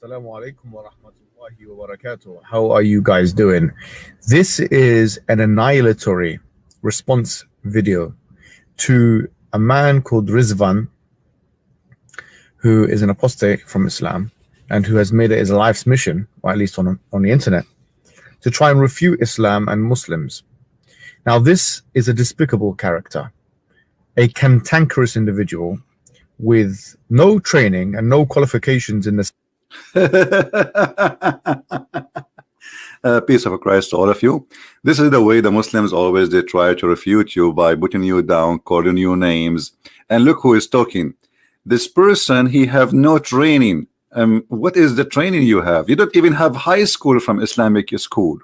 Assalamu alaikum wa rahmatullahi wa barakatuh. How are you guys doing? This is an annihilatory response video to a man called Rizvan, who is an apostate from Islam and who has made it his life's mission, or at least on the internet, to try and refute Islam and Muslims. Now, this is a despicable character, a cantankerous individual with no training and no qualifications in this. Peace of Christ to all of you. This is the way the Muslims always they try to refute you by putting you down, calling you names. And look who is talking. This person, he have no training. What is the training you have? You don't even have high school from Islamic school.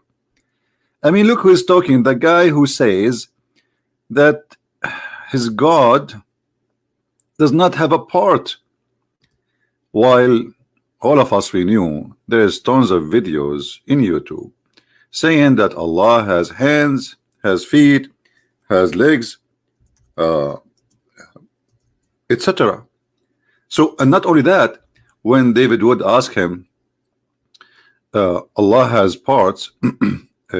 I mean, look who is talking. The guy who says that his God does not have a part, while all of us, we knew there's tons of videos in YouTube saying that Allah has hands, has feet, has legs, etc. So, and not only that, when David would ask him, Allah has parts,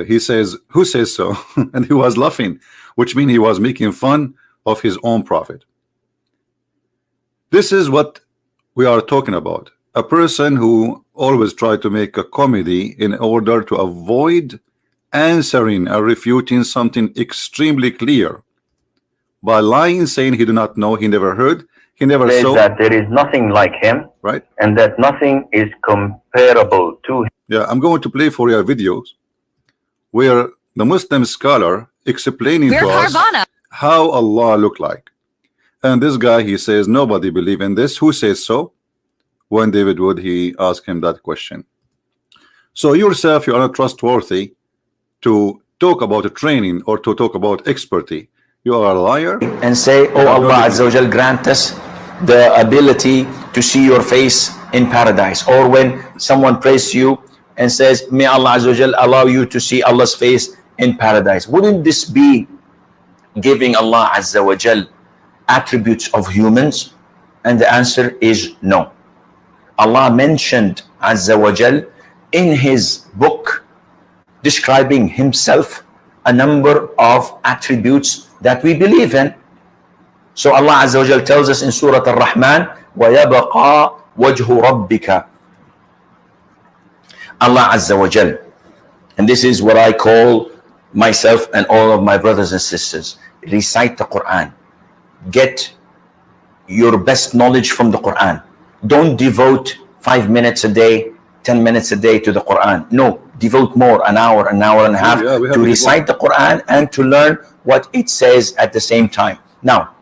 he says, who says so? And he was laughing, which means he was making fun of his own prophet. This is what we are talking about. A person who always try to make a comedy in order to avoid answering or refuting something extremely clear by lying, saying he do not know, he never heard, he never saw. That there is nothing like him, right? And that nothing is comparable to him. Yeah, I'm going to play for your videos where the Muslim scholar explaining to us how Allah look like. And this guy, he says nobody believe in this. Who says so? When David would, he asked him that question. So yourself, you are not trustworthy to talk about a training or to talk about expertise. You are a liar. And say, oh Allah Azza wa Jal, grant us the ability to see your face in paradise. Or when someone prays to you and says, may Allah Azza wa Jal allow you to see Allah's face in paradise. Wouldn't this be giving Allah Azza wa Jal attributes of humans? And the answer is no. Allah mentioned Azza wa Jal in his book describing himself a number of attributes that we believe in. So Allah Azza wa Jal tells us in Surah Ar-Rahman, وَيَبَقَى وَجْهُ رَبِّكَ. Allah Azza wa Jal, and this is what I call myself and all of my brothers and sisters, recite the Quran. Get your best knowledge from the Quran. Don't devote 5 minutes a day, 10 minutes a day to the Quran. No, devote more, an hour and a half to recite the Quran and to learn what it says at the same time. Now,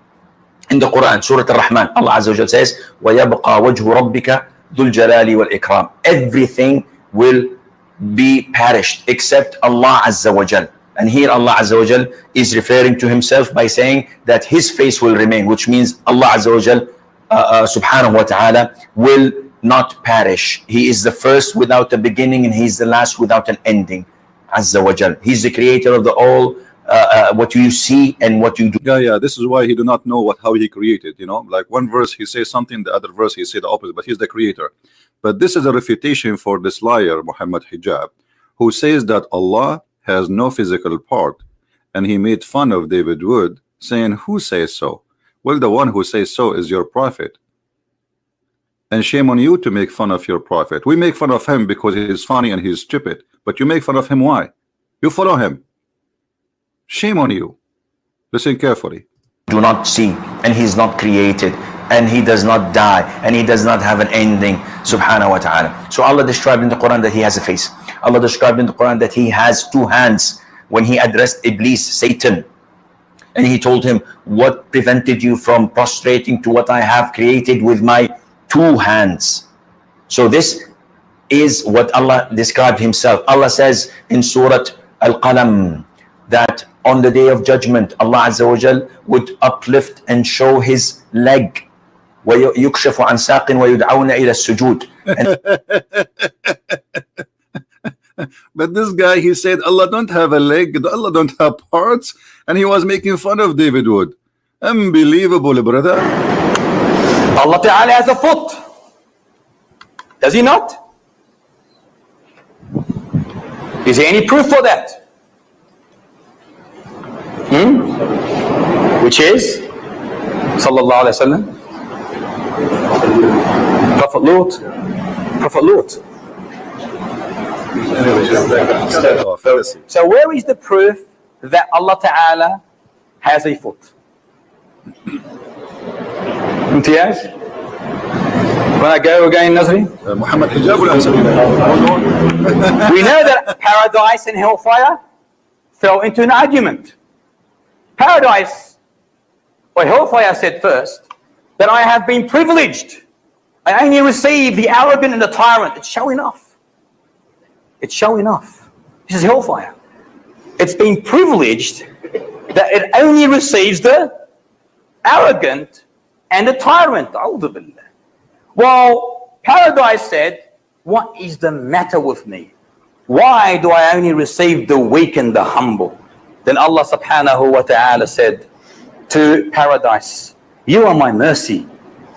in the Quran, Surah Ar-Rahman, Allah Azza wa Jal says, وَيَبْقَى وَجْهُ رَبِّكَ ذُو الْجَلَالِ وَالْإِكْرَامِ. Everything will be perished except Allah Azza wa Jal. And here Allah Azza wa Jal is referring to himself by saying that his face will remain, which means Allah Azza wa Jal subhanahu wa ta'ala will not perish. He is the first without a beginning and he's the last without an ending. Azza wa Jal. He's the creator of the all, what you see and what you do. Yeah, this is why he do not know how he created, you know, like one verse he says something, the other verse he say the opposite, but he's the creator. But this is a refutation for this liar Mohammed Hijab, who says that Allah has no physical part, and he made fun of David Wood, saying, who says so? Well, the one who says so is your prophet, and shame on you to make fun of your prophet. We make fun of him because he's funny and he's stupid, but you make fun of him. Why? You follow him. Shame on you. Listen carefully. Do not see, and he's not created, and he does not die, and he does not have an ending, subhanahu wa ta'ala. So Allah described in the Quran that he has a face. Allah described in the Quran that he has 2 hands when he addressed Iblis, Satan, and he told him, what prevented you from prostrating to what I have created with my 2 hands? So this is what Allah described himself. Allah says in Surah Al-Qalam that on the day of judgment, Allah Azza wa Jal would uplift and show his leg. وَيُكْشَفُ عَنْ سَاقٍ وَيُدْعَوْنَ إِلَى السُّجُودِ. But this guy, he said Allah don't have a leg, Allah don't have parts, and he was making fun of David Wood. Unbelievable, brother. Allah Ta'ala has a foot. Does he not? Is there any proof for that? Which is Sallallahu Alaihi Wasallam, Prophet Lut. Prophet Lut. So where is the proof that Allah Ta'ala has a foot? Imtiaz? When I go again, Nazri? Mohammed Hijab will answer you. We know that paradise and hellfire fell into an argument. Paradise or hellfire said first that I have been privileged. I only receive the arrogant and the tyrant. It's showing off. It's showing off. This is hellfire. It's been privileged that it only receives the arrogant and the tyrant. Well, paradise said, what is the matter with me? Why do I only receive the weak and the humble? Then Allah subhanahu wa ta'ala said to paradise, you are my mercy,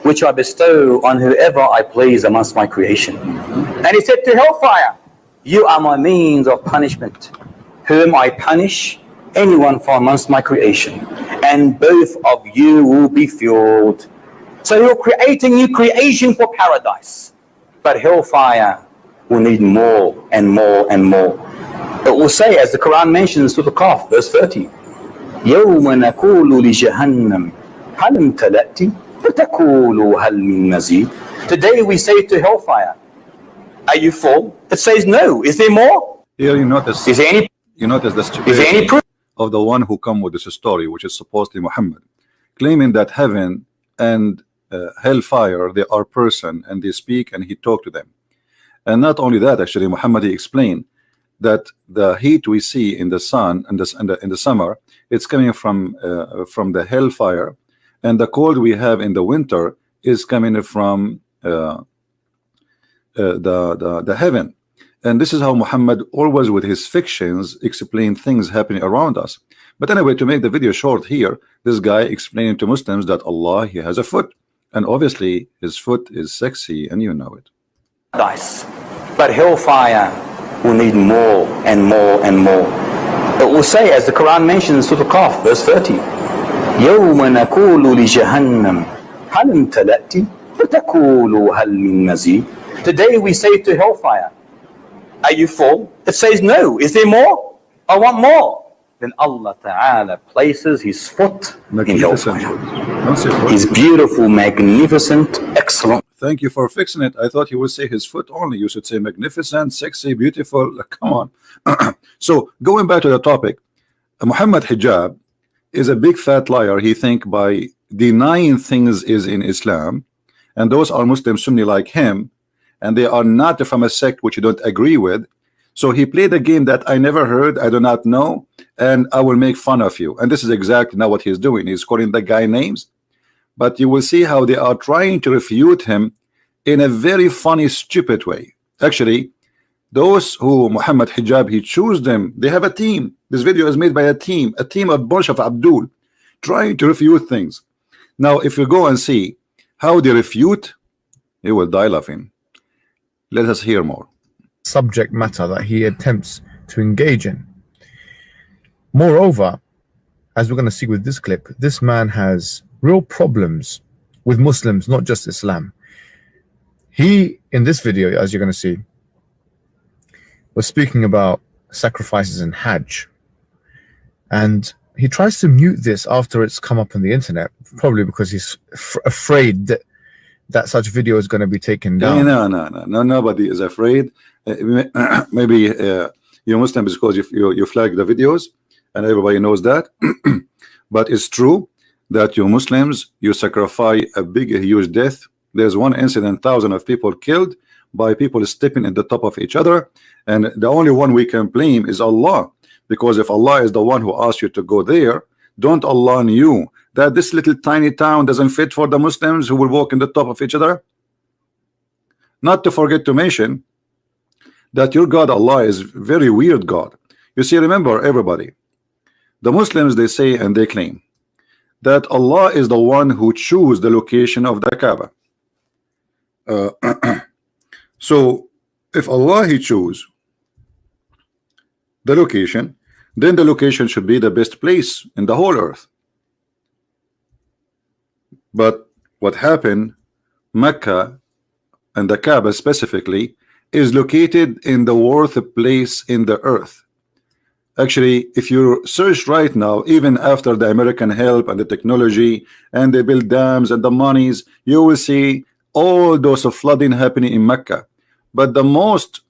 which I bestow on whoever I please amongst my creation. And he said to hellfire, you are my means of punishment, whom I punish anyone from amongst my creation. And both of you will be fueled. So you're creating new creation for paradise. But hellfire will need more and more and more. It will say, as the Quran mentions, Surah Qaf, verse 30, يَوْمَ نَقُولُ لِجَهَنَّمْ هَلْ امْتَلَأْتِ فَتَقُولُ هَلْ مِن مَزِيدٍ. Today we say to hellfire, are you full? It says no. Is there more? Here you notice, is there any, you notice the is there any stupidity proof of the one who come with this story, which is supposedly Muhammad, claiming that heaven and hellfire, they are person and they speak and he talked to them. And not only that, actually, Muhammad, he explained that the heat we see in the sun and in the summer, it's coming from the hellfire, and the cold we have in the winter is coming from the heaven. And this is how Muhammad always with his fictions explain things happening around us. But anyway, to make the video short here, this guy explaining to Muslims that Allah, he has a foot, and obviously his foot is sexy, and you know it. Nice. But hellfire will need more and more and more. It will say, as the Quran mentions, Surah Qaf, verse 30, يَوْمَ نَقُولُ لِجَهَنَّمْ هَلْ امْتَلَأْتِ فَتَقُولُ هَلْ مِن مَزِيدٍ. Today we say to hellfire, are you full? It says no. Is there more? I want more. Then Allah Ta'ala places his foot in hellfire. His beautiful, magnificent, excellent. Thank you for fixing it. I thought you would say his foot only. You should say magnificent, sexy, beautiful. Come on. So going back to the topic, Mohammed Hijab is a big fat liar. He think by denying things is in Islam, and those are Muslim Sunni like him, and they are not from a sect which you don't agree with. So he played a game that I never heard, I do not know, and I will make fun of you. And this is exactly now what he's doing. He's calling the guy names, but you will see how they are trying to refute him in a very funny, stupid way. Actually, those who Mohammed Hijab, he choose them. They have a team. This video is made by a team, a bunch of Abdul, trying to refute things. Now, if you go and see how they refute, you will die laughing. Let us hear more. Subject matter that he attempts to engage in. Moreover, as we're going to see with this clip, this man has real problems with Muslims, not just Islam. He, in this video, as you're going to see, was speaking about sacrifices in Hajj. And he tries to mute this after it's come up on the internet, probably because he's afraid that such video is going to be taken down. No, nobody is afraid. Maybe you're Muslim because you flag the videos, and everybody knows that. But it's true that you Muslims, you sacrifice a huge death. There's one incident, thousands of people killed by people stepping in the top of each other, and the only one we can blame is Allah, because if Allah is the one who asked you to go there, don't Allah knew that this little tiny town doesn't fit for the Muslims who will walk in the top of each other? Not to forget to mention that your God Allah is very weird God. You see, remember everybody, the Muslims, they say and they claim that Allah is the one who choose the location of the Kaaba. So if Allah he choose, the location, then the location should be the best place in the whole earth. But what happened, Mecca and the Kaaba specifically is located in the worst place in the earth. Actually, if you search right now, even after the American help and the technology and they build dams and the monies, you will see all those of flooding happening in Mecca. But the most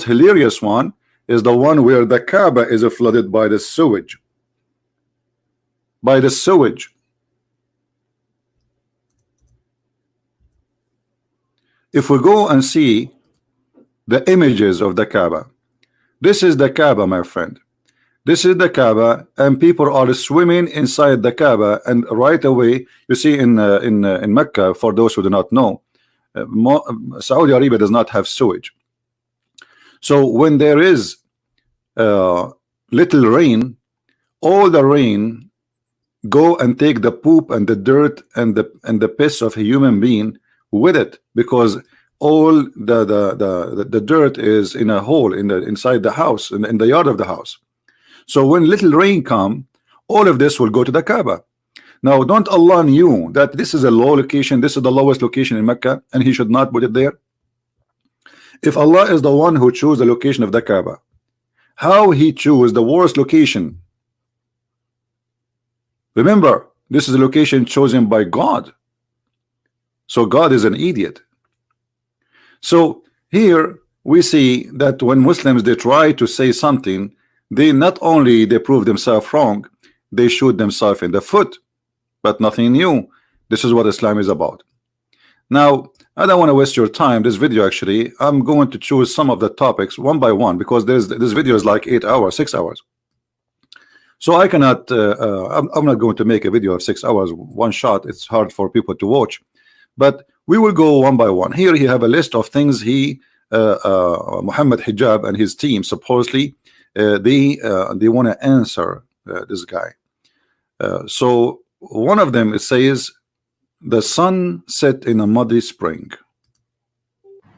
hilarious one is the one where the Kaaba is flooded by the sewage. By the sewage. If we go and see the images of the Kaaba, this is the Kaaba, my friend. This is the Kaaba, and people are swimming inside the Kaaba. And right away, you see in Mecca, for those who do not know, Saudi Arabia does not have sewage. So when there is little rain, all the rain go and take the poop and the dirt and the piss of a human being with it, because all the dirt is in a hole inside the house, in the yard of the house. So when little rain come, all of this will go to the Kaaba. Now, don't Allah knew that this is a low location, this is the lowest location in Mecca, and He should not put it there? If Allah is the one who chose the location of the Kaaba, how He chose the worst location? Remember, this is a location chosen by God. So God is an idiot. So here we see that when Muslims they try to say something, they not only they prove themselves wrong, they shoot themselves in the foot. But nothing new. This is what Islam is about. Now, I don't want to waste your time. This video, actually, I'm going to choose some of the topics one by one, because this video is like 8 hours, 6 hours. So I cannot. I'm not going to make a video of 6 hours one shot. It's hard for people to watch. But we will go one by one. Here he have a list of things Mohammed Hijab and his team supposedly they want to answer this guy. So one of them, it says the sun set in a muddy spring.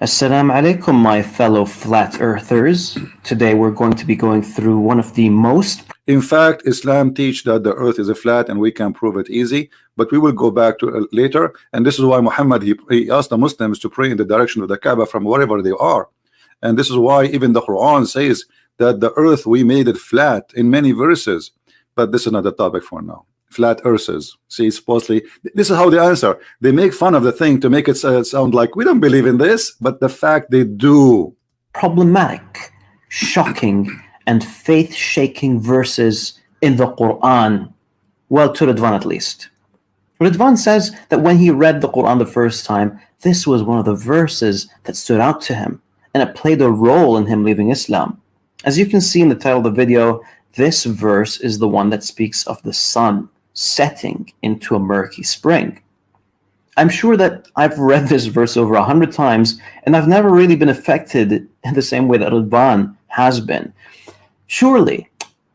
Assalamu alaikum, my fellow flat earthers. Today we're going to be going through one of the most... In fact, Islam teach that the earth is a flat and we can prove it easy, but we will go back to it later. And this is why Muhammad, he asked the Muslims to pray in the direction of the Kaaba from wherever they are. And this is why even the Quran says that the earth, we made it flat in many verses. But this is not the topic for now. Flat earthers. See, supposedly, this is how they answer. They make fun of the thing to make it sound like we don't believe in this, but the fact they do. Problematic, shocking, and faith-shaking verses in the Quran. Well, to Ridwan at least. Ridwan says that when he read the Quran the first time, this was one of the verses that stood out to him, and it played a role in him leaving Islam. As you can see in the title of the video, this verse is the one that speaks of the sun setting into a murky spring. I'm sure that I've read this verse over 100 times, and I've never really been affected in the same way that Ridwan has been. Surely,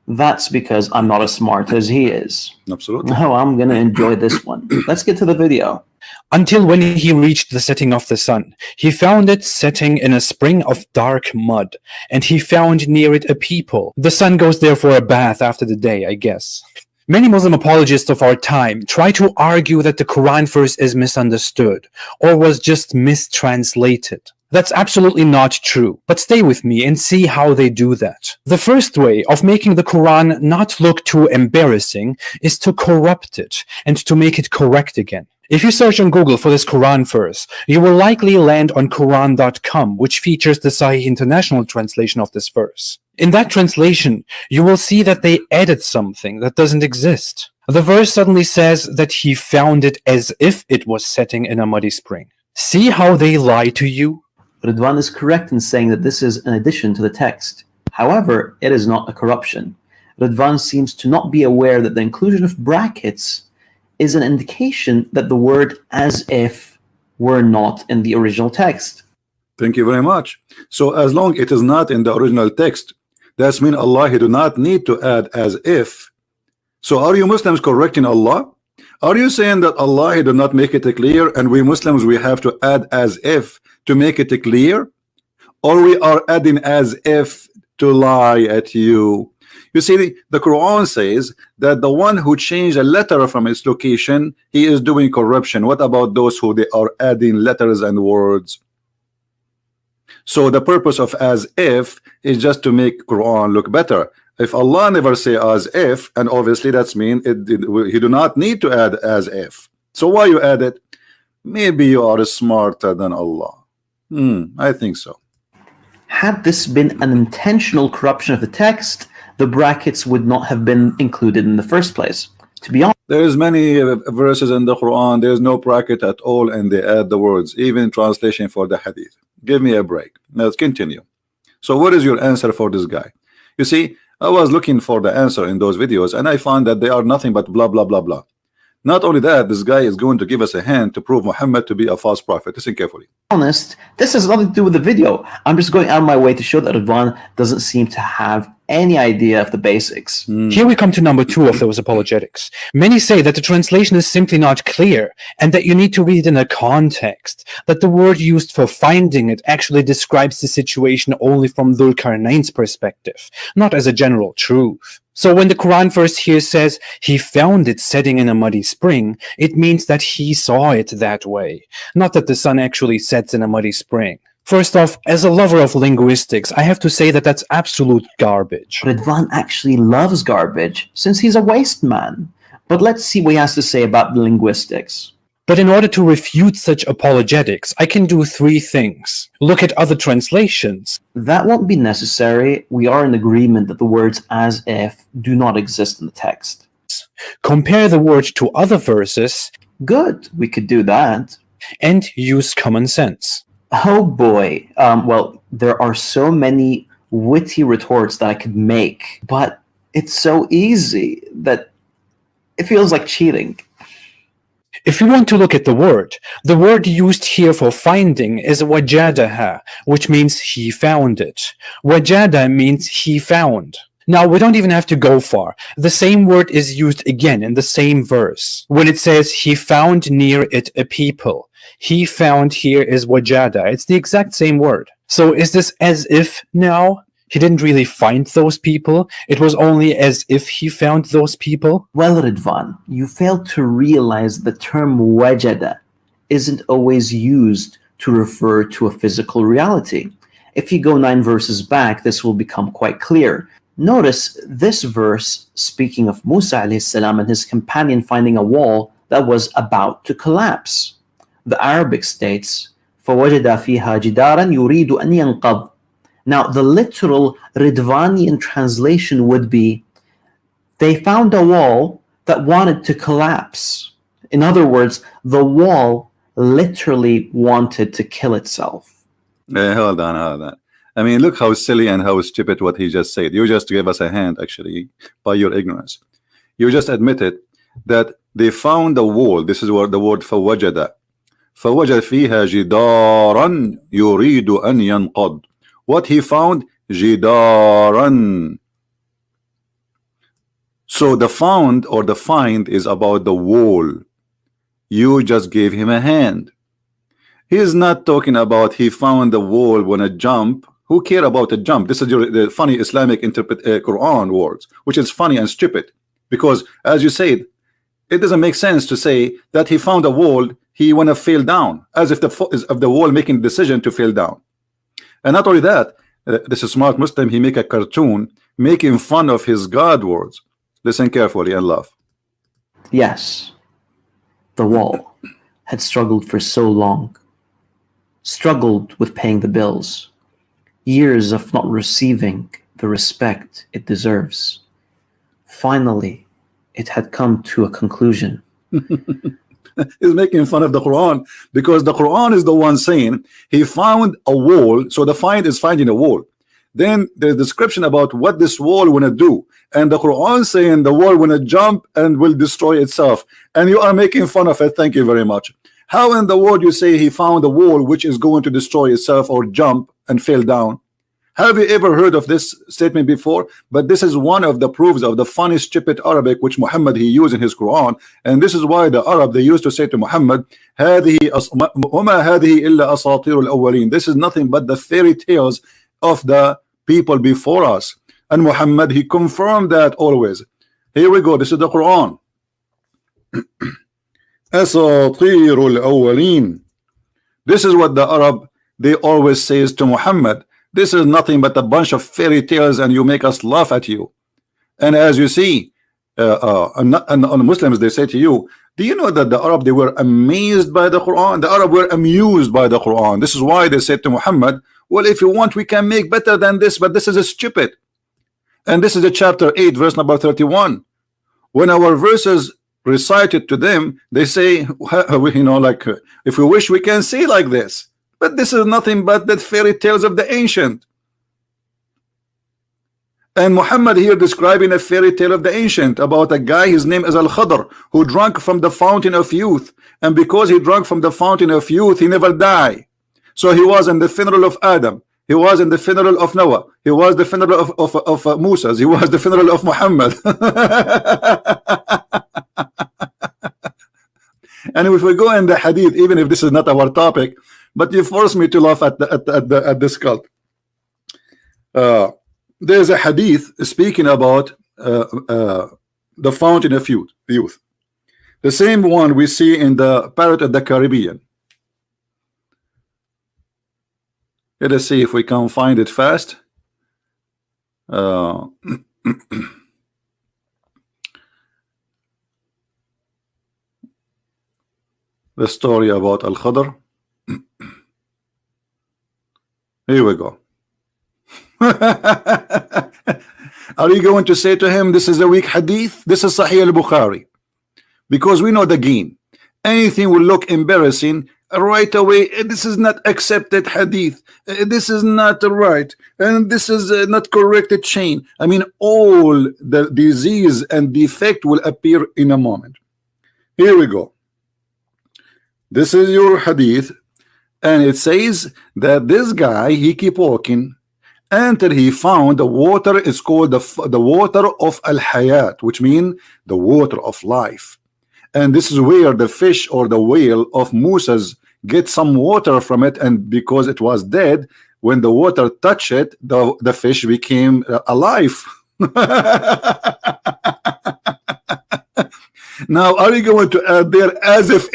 that's because I'm not as smart as he is. Absolutely. No, I'm going to enjoy this one. Let's get to the video. Until when he reached the setting of the sun, he found it setting in a spring of dark mud, and he found near it a people. The sun goes there for a bath after the day, I guess. Many Muslim apologists of our time try to argue that the Quran verse is misunderstood or was just mistranslated. That's absolutely not true, but stay with me and see how they do that. The first way of making the Quran not look too embarrassing is to corrupt it and to make it correct again. If you search on Google for this Quran verse, you will likely land on Quran.com, which features the Sahih International translation of this verse. In that translation, you will see that they added something that doesn't exist. The verse suddenly says that he found it as if it was setting in a muddy spring. See how they lie to you? Ridwan is correct in saying that this is an addition to the text. However, it is not a corruption. Ridwan seems to not be aware that the inclusion of brackets is an indication that the word as if were not in the original text. Thank you very much. So as long it is not in the original text, that means Allah he do not need to add as if. So are you Muslims correcting Allah? Are you saying that Allah he do not make it clear and we Muslims we have to add as if to make it clear? Or we are adding as if to lie at you. You see, the Quran says that the one who changed a letter from its location, he is doing corruption. What about those who they are adding letters and words? So the purpose of as if is just to make Quran look better. If Allah never say as if, and obviously that's mean he do not need to add as if. So why you add it? Maybe you are smarter than Allah. I think so. Had this been an intentional corruption of the text, the brackets would not have been included in the first place. To be honest, there's many verses in the Quran, there's no bracket at all, and they add the words, even translation for the hadith. Give me a break. Let's continue. So what is your answer for this guy? You see, I was looking for the answer in those videos, and I found that they are nothing but blah blah blah blah. Not only that, this guy is going to give us a hand to prove Muhammad to be a false prophet. Listen carefully. This has nothing to do with the video. I'm just going out of my way to show that Ridwan doesn't seem to have any idea of the basics. Here we come to number 2 of those apologetics. Many say that the translation is simply not clear and that you need to read it in a context, that the word used for finding it actually describes the situation only from Dhul Qarnayn's perspective, not as a general truth. So when the Quran verse here says he found it setting in a muddy spring, it means that he saw it that way, not that the sun actually sets in a muddy spring. First off, as a lover of linguistics, I have to say that that's absolute garbage. Ridwan actually loves garbage since he's a waste man. But let's see what he has to say about the linguistics. But in order to refute such apologetics, I can do 3 things. Look at other translations. That won't be necessary. We are in agreement that the words as if do not exist in the text. Compare the word to other verses. Good, we could do that. And use common sense. Oh boy. Well, there are so many witty retorts that I could make, but it's so easy that it feels like cheating. If you want to look at the word used here for finding is wajadaha, which means he found it. Wajada means he found. Now, we don't even have to go far. The same word is used again in the same verse. When it says he found near it a people, he found here is wajada. It's the exact same word. So is this as if now? He didn't really find those people. It was only as if he found those people. Well, Ridwan, you failed to realize the term wajada isn't always used to refer to a physical reality. If you go 9 verses back, this will become quite clear. Notice this verse speaking of Musa alayhi salam and his companion finding a wall that was about to collapse. The Arabic states, فَوَجَدَ فِيهَا جِدَارًا يُرِيدُ أَنْ يَنْقَضْ. Now, the literal Ridvanian translation would be, they found a wall that wanted to collapse. In other words, the wall literally wanted to kill itself. Hold on. I mean, look how silly and how stupid what he just said. You just gave us a hand, actually, by your ignorance. You just admitted that they found a wall. This is what the word فَوَجَدَ. فَوَجَدَ فِيهَا جِدَارًا يُرِيدُ أَنْ يَنْقَضْ. What he found, jidaran. So the found or the find is about the wall. You just gave him a hand. He is not talking about he found the wall when a jump. Who care about a jump? This is the funny Islamic Quran words, which is funny and stupid. Because as you said, it doesn't make sense to say that he found a wall, he wanna fall down, as if the wall making the decision to fall down. And not only that, this is smart Muslim, he make a cartoon making fun of his God words. Listen carefully and laugh. Yes, the wall had struggled for so long, struggled with paying the bills, years of not receiving the respect it deserves. Finally, it had come to a conclusion. He's making fun of the Quran because the Quran is the one saying he found a wall. So the find is finding a wall. Then there's description about what this wall wanna do, and the Quran saying the wall wanna jump and will destroy itself, and you are making fun of it. Thank you very much. How in the world you say he found a wall which is going to destroy itself or jump and fall down? Have you ever heard of this statement before? But this is one of the proofs of the funny stupid Arabic which Muhammad he used in his Quran, and this is why the Arab they used to say to Muhammad, هذه وما هذه إلا أساطير الأولين. This is nothing but the fairy tales of the people before us. And Muhammad, he confirmed that always. Here we go. This is the Quran. أساطير الأولين. This is what the Arab, they always says to Muhammad. This is nothing but a bunch of fairy tales, and you make us laugh at you. And as you see, on Muslims, they say to you, do you know that the Arab, they were amazed by the Quran? The Arab were amused by the Quran. This is why they said to Muhammad, well, if you want, we can make better than this, but this is a stupid. And this is a chapter 8, verse number 31. When our verses recited to them, they say, you know, like, if we wish, we can see like this. But this is nothing but the fairy tales of the ancient. And Muhammad here describing a fairy tale of the ancient about a guy, his name is Al-Khadr, who drank from the fountain of youth. And because he drank from the fountain of youth, he never died. So he was in the funeral of Adam. He was in the funeral of Noah. He was the funeral of Musa. He was the funeral of Muhammad. And if we go in the hadith, even if this is not our topic, but you force me to laugh at this cult. There's a hadith speaking about the fountain of youth. The same one we see in the Parrot of the Caribbean. Let us see if we can find it fast. The story about Al-Khadr. Here we go. Are you going to say to him, this is a weak hadith? This is Sahih al-Bukhari. Because we know the game. Anything will look embarrassing right away. This is not accepted hadith. This is not right. And this is not corrected chain. I mean, all the disease and defect will appear in a moment. Here we go. This is your hadith. And it says that this guy, he keep walking until he found the water. Is called the water of al-hayat, which means the water of life. And this is where the fish or the whale of Musa's get some water from it, and because it was dead, when the water touched it, the fish became alive. Now, are you going to add there as if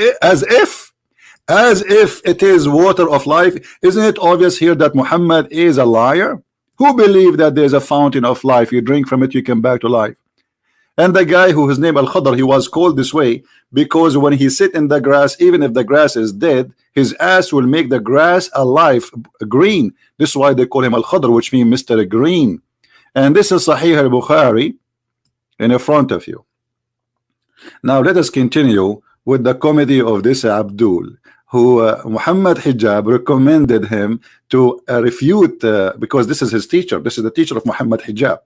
it is water of life? Isn't it obvious here that Muhammad is a liar? Who believe that there's a fountain of life, you drink from it, you come back to life? And the guy who his name Al-Khadr, he was called this way because when he sit in the grass, even if the grass is dead, his ass will make the grass alive, green. This is why they call him Al-Khadr, which means Mr. Green. And this is Sahih al-Bukhari in front of you. Now let us continue with the comedy of this Abdul, who Mohammed Hijab recommended him to refute, because this is his teacher. This is the teacher of Mohammed Hijab.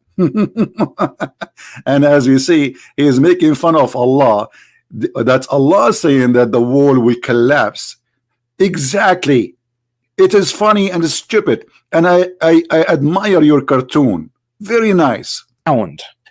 And as we see, he is making fun of Allah. That's Allah saying that the wall will collapse. Exactly. It is funny and stupid. And I admire your cartoon. Very nice.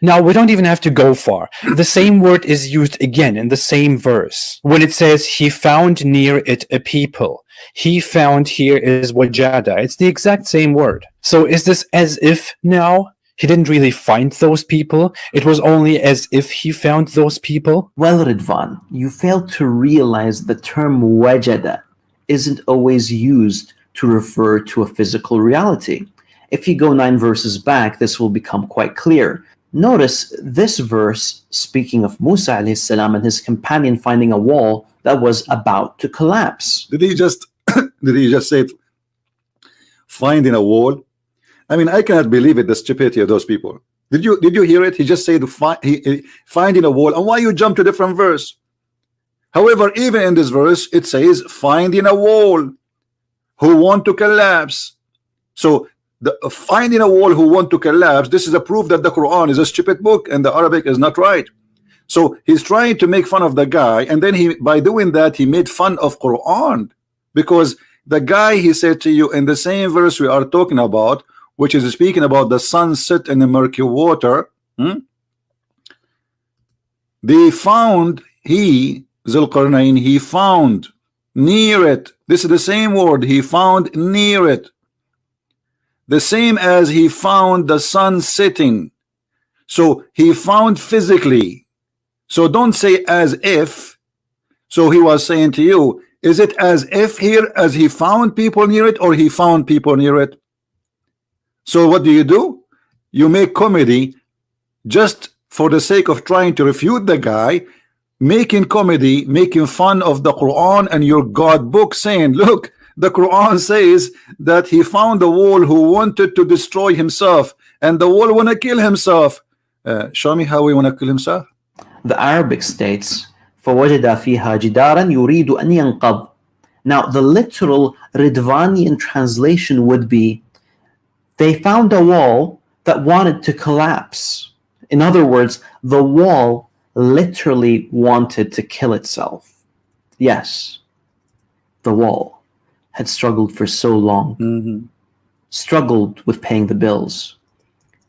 Now, we don't even have to go far. The same word is used again in the same verse. When it says, he found near it a people. He found here is wajada. It's the exact same word. So is this as if now he didn't really find those people? It was only as if he found those people? Well, Ridvan, you fail to realize the term wajada isn't always used to refer to a physical reality. If you go 9 verses back, this will become quite clear. Notice this verse speaking of Musa alayhi salam and his companion finding a wall that was about to collapse. Did he just say finding a wall? I mean, I cannot believe it, the stupidity of those people. Did you hear it? He just said finding a wall. And why you jump to different verse? However, even in this verse, it says finding a wall who want to collapse. So finding a wall who want to collapse, this is a proof that the Quran is a stupid book and the Arabic is not right. So he's trying to make fun of the guy, and then by doing that he made fun of Quran, because the guy, he said to you in the same verse we are talking about, which is speaking about the sunset in the murky water, they found, Zulqarnain, he found near it. This is the same word, he found near it. the same as he found the sun setting. So he found physically. So don't say as if. So he was saying to you, is it as if here as he found people near it, or he found people near it? So what do? You make comedy just for the sake of trying to refute the guy, making comedy, making fun of the Quran and your God book, saying, look, the Quran says that he found a wall who wanted to destroy himself, and the wall want to kill himself. Show me how he want to kill himself. The Arabic states, فَوَجَدَ فِيهَا جِدَارًا يُرِيدُ أَنْ يَنْقَضْ. Now, the literal Ridvanian translation would be, they found a wall that wanted to collapse. In other words, the wall literally wanted to kill itself. Yes, the wall had struggled for so long, struggled with paying the bills,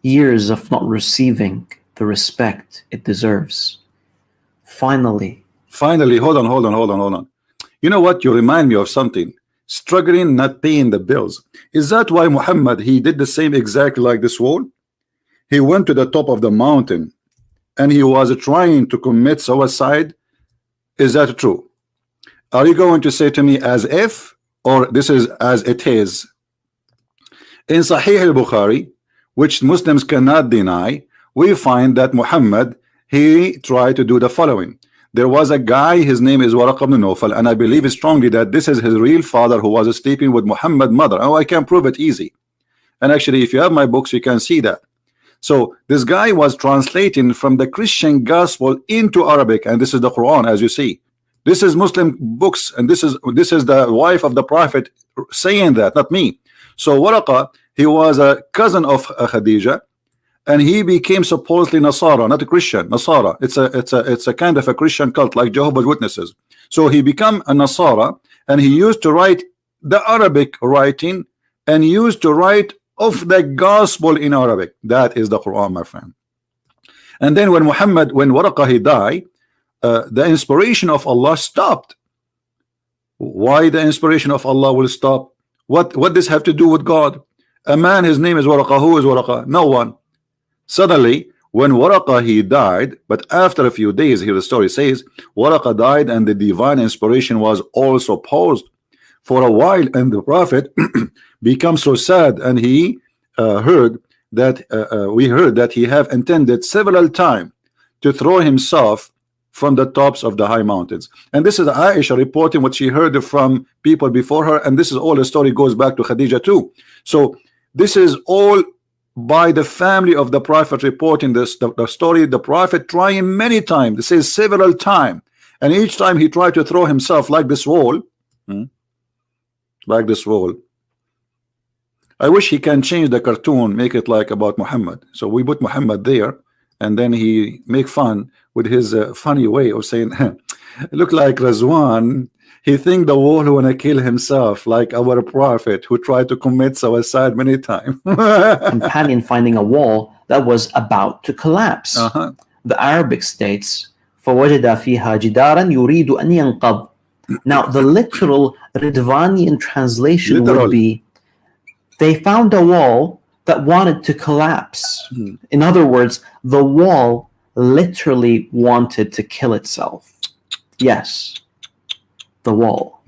years of not receiving the respect it deserves. Finally, hold on. You know what? You remind me of something. Struggling, not paying the bills. Is that why Muhammad, he did the same exactly like this wall? He went to the top of the mountain and he was trying to commit suicide. Is that true? Are you going to say to me as if, or this is as it is? In Sahih al-Bukhari, which Muslims cannot deny, we find that Muhammad, he tried to do the following. There was a guy, his name is Waraq ibn Nawfal, and I believe strongly that this is his real father who was sleeping with Muhammad's mother. Oh, I can prove it easy. And actually, if you have my books, you can see that. So this guy was translating from the Christian gospel into Arabic, and this is the Quran, as you see. This is Muslim books, and this is the wife of the Prophet saying that, not me. So Waraqa, he was a cousin of Khadija, and he became supposedly Nasara, not a Christian. Nasara, it's a kind of a Christian cult like Jehovah's Witnesses. So he became a Nasara, and he used to write the Arabic writing and used to write of the gospel in Arabic. That is the Quran, my friend. And then when Waraqa he died, the inspiration of Allah stopped. Why the inspiration of Allah will stop? What this have to do with God? A man, his name is Waraqa. Who is Waraqa? No one. Suddenly, when Waraqa he died, but after a few days, here the story says, Waraqa died and the divine inspiration was also paused for a while, and the Prophet became so sad, and he heard that he have intended several times to throw himself from the tops of the high mountains. And this is Aisha reporting what she heard from people before her, and this is all the story goes back to Khadija too. So this is all by the family of the Prophet reporting this, the story. The Prophet trying many times, this says several times, and each time he tried to throw himself like this wall, like this wall. I wish he can change the cartoon, make it like about Muhammad. So we put Muhammad there, and then he make fun with his funny way of saying, look like Razwan. He think the wall wanna kill himself, like our Prophet who tried to commit suicide many times. companion finding a wall that was about to collapse. The Arabic states, فَوَجَدَ فِيهَا جِدَارًا يُرِيدُ أَنْ يَنْقَضْ. Now, the literal Ridvanian translation would be, they found a wall that wanted to collapse. In other words, the wall literally wanted to kill itself. Yes, the wall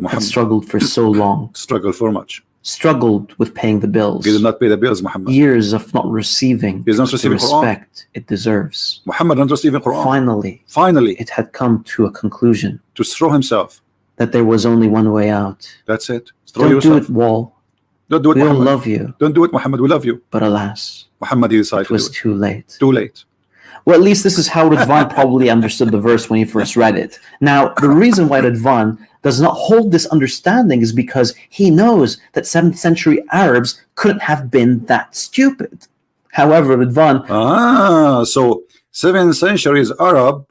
had struggled for so long. Struggled for much. Struggled with paying the bills. He did not pay the bills, Muhammad. Years of not receiving He is not receiving the respect it deserves. Muhammad not receiving Quran. Finally, it had come to a conclusion. To throw himself. That there was only one way out. That's it. Don't do it, wall. Don't do it, we Muhammad. don't love you. Don't do it, Muhammad. We love you. But alas, Muhammad, he decided it was too late. Too late. Well, at least this is how Ridvan probably understood the verse when he first read it. Now, the reason why Ridvan does not hold this understanding is because he knows that 7th century Arabs couldn't have been that stupid. However, Ridvan... So 7th centuries Arab,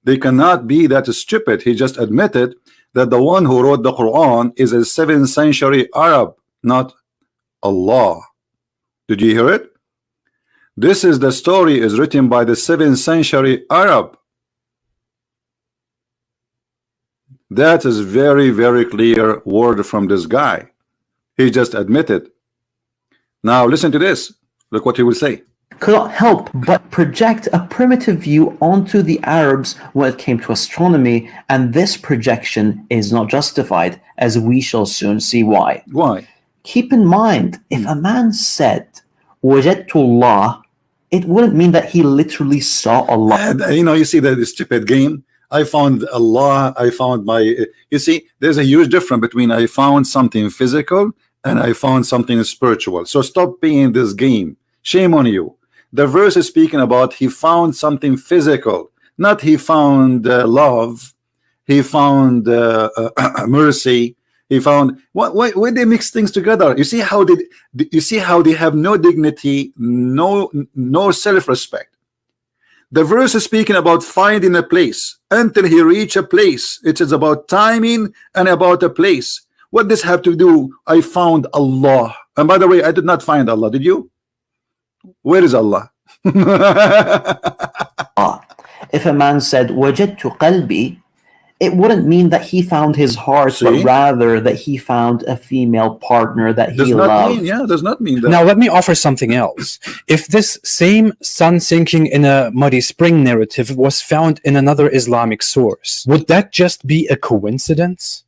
they cannot be that stupid. He just admitted that the one who wrote the Quran is a 7th century Arab, not Allah. Did you hear it? This is the story is written by the 7th century Arab. That is very, very clear word from this guy. He just admitted. Now listen to this. Look what he will say. Could not help but project a primitive view onto the Arabs when it came to astronomy, and this projection is not justified, as we shall soon see why. Why? Keep in mind, if a man said, وَجَدْتُ اللَّهِ, it wouldn't mean that he literally saw Allah. And, you know, you see that stupid game. I found Allah. I found my. You see, there's a huge difference between I found something physical and I found something spiritual. So stop playing this game. Shame on you. The verse is speaking about he found something physical, not he found love. He found mercy. He found why they mix things together. You see how they have no dignity, no self-respect. The verse is speaking about finding a place until he reach a place. It is about timing and about a place. What does have to do? I found Allah. And by the way, I did not find Allah. Did you? Where is Allah? If a man said وَجَدْتُ قَلْبِي, it wouldn't mean that he found his heart, but rather that he found a female partner that he loved. Does not mean that. Now, let me offer something else. If this same sun sinking in a muddy spring narrative was found in another Islamic source, would that just be a coincidence?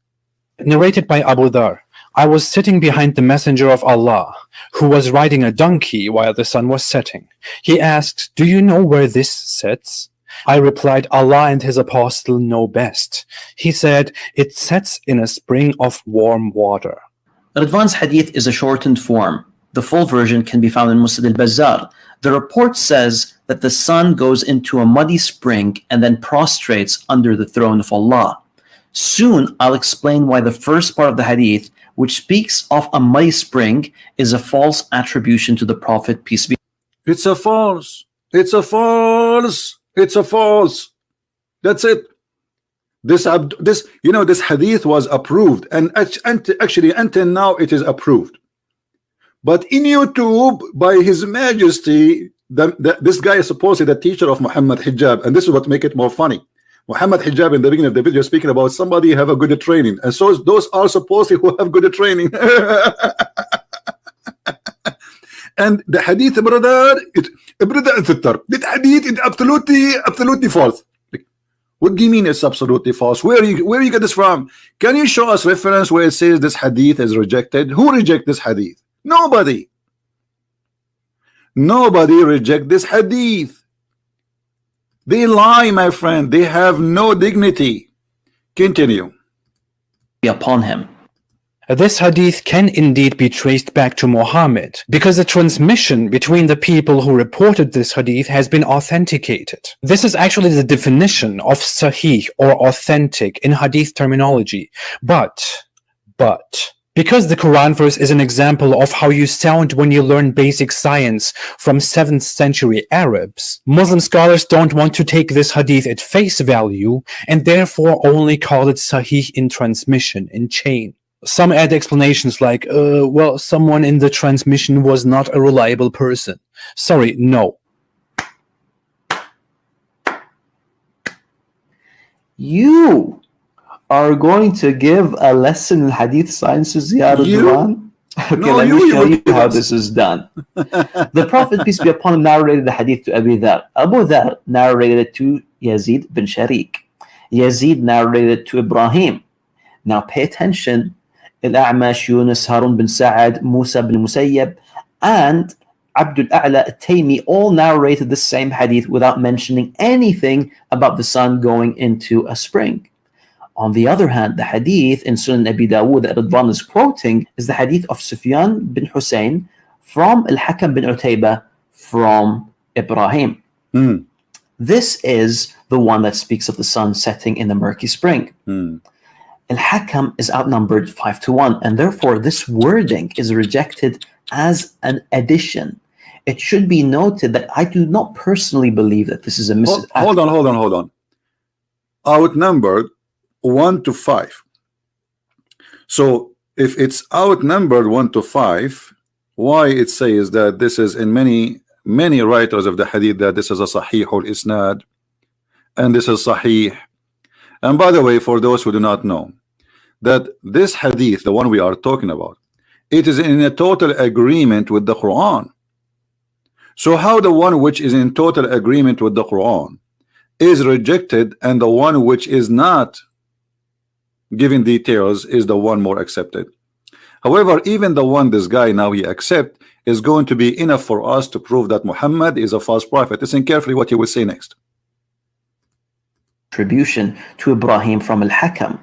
Narrated by Abu Dhar, I was sitting behind the Messenger of Allah, who was riding a donkey while the sun was setting. He asked, "Do you know where this sets?" I replied, "Allah and His Apostle know best." He said, "It sets in a spring of warm water." Radwan's hadith is a shortened form. The full version can be found in Musnad al-Bazzar. The report says that the sun goes into a muddy spring and then prostrates under the throne of Allah. Soon I'll explain why the first part of the hadith, which speaks of a muddy spring, is a false attribution to the Prophet, peace be. It's a false. It's a false. It's a false. That's it. This hadith was approved, and actually until now it is approved. But in YouTube, by His Majesty, this guy is supposedly the teacher of Mohammed Hijab, and this is what make it more funny. Mohammed Hijab in the beginning of the video speaking about somebody have a good training, and so those are supposedly who have good training. And the hadith, brother, that hadith is absolutely false. What do you mean it's absolutely false? Where you get this from? Can you show us reference where it says this hadith is rejected? Who reject this hadith? Nobody. Nobody reject this hadith. They lie, my friend. They have no dignity. Continue. Upon him. This hadith can indeed be traced back to Muhammad, because the transmission between the people who reported this hadith has been authenticated. This is actually the definition of sahih or authentic in hadith terminology. But, because the Quran verse is an example of how you sound when you learn basic science from 7th century Arabs, Muslim scholars don't want to take this hadith at face value and therefore only call it sahih in transmission, in chain. Some add explanations like, well, someone in the transmission was not a reliable person. Sorry, no. You are going to give a lesson in hadith sciences, Ya Radwan? Okay, No, let me show you how us. this is done. The Prophet, peace be upon him, narrated the hadith to Abu Dhar. Abu Dhar narrated it to Yazid bin Sharik. Yazid narrated it to Ibrahim. Now pay attention. Al-A'mash, Yunus, Harun bin Sa'ad, Musa bin Musayyab, and Abdul A'la al-Taymi all narrated the same hadith without mentioning anything about the sun going into a spring. On the other hand, the hadith in Sunan Abi Dawud that Radwan is quoting is the hadith of Sufyan bin Hussein from Al-Hakam bin Utaybah from Ibrahim. This is the one that speaks of the sun setting in the murky spring. Al-Hakam is outnumbered 5-1, and therefore this wording is rejected as an addition. It should be noted that I do not personally believe that this is a Hold on. Outnumbered 1-5. So if it's outnumbered 1-5, why it says that this is in many writers of the hadith that this is a sahih al-isnad and this is sahih. And by the way, for those who do not know, that this hadith, the one we are talking about, it is in a total agreement with the Quran. So how the one which is in total agreement with the Quran is rejected, and the one which is not giving details is the one more accepted? However, even the one this guy now he accept is going to be enough for us to prove that Muhammad is a false prophet. Listen carefully what he will say next. Attribution to Ibrahim from Al-Hakam.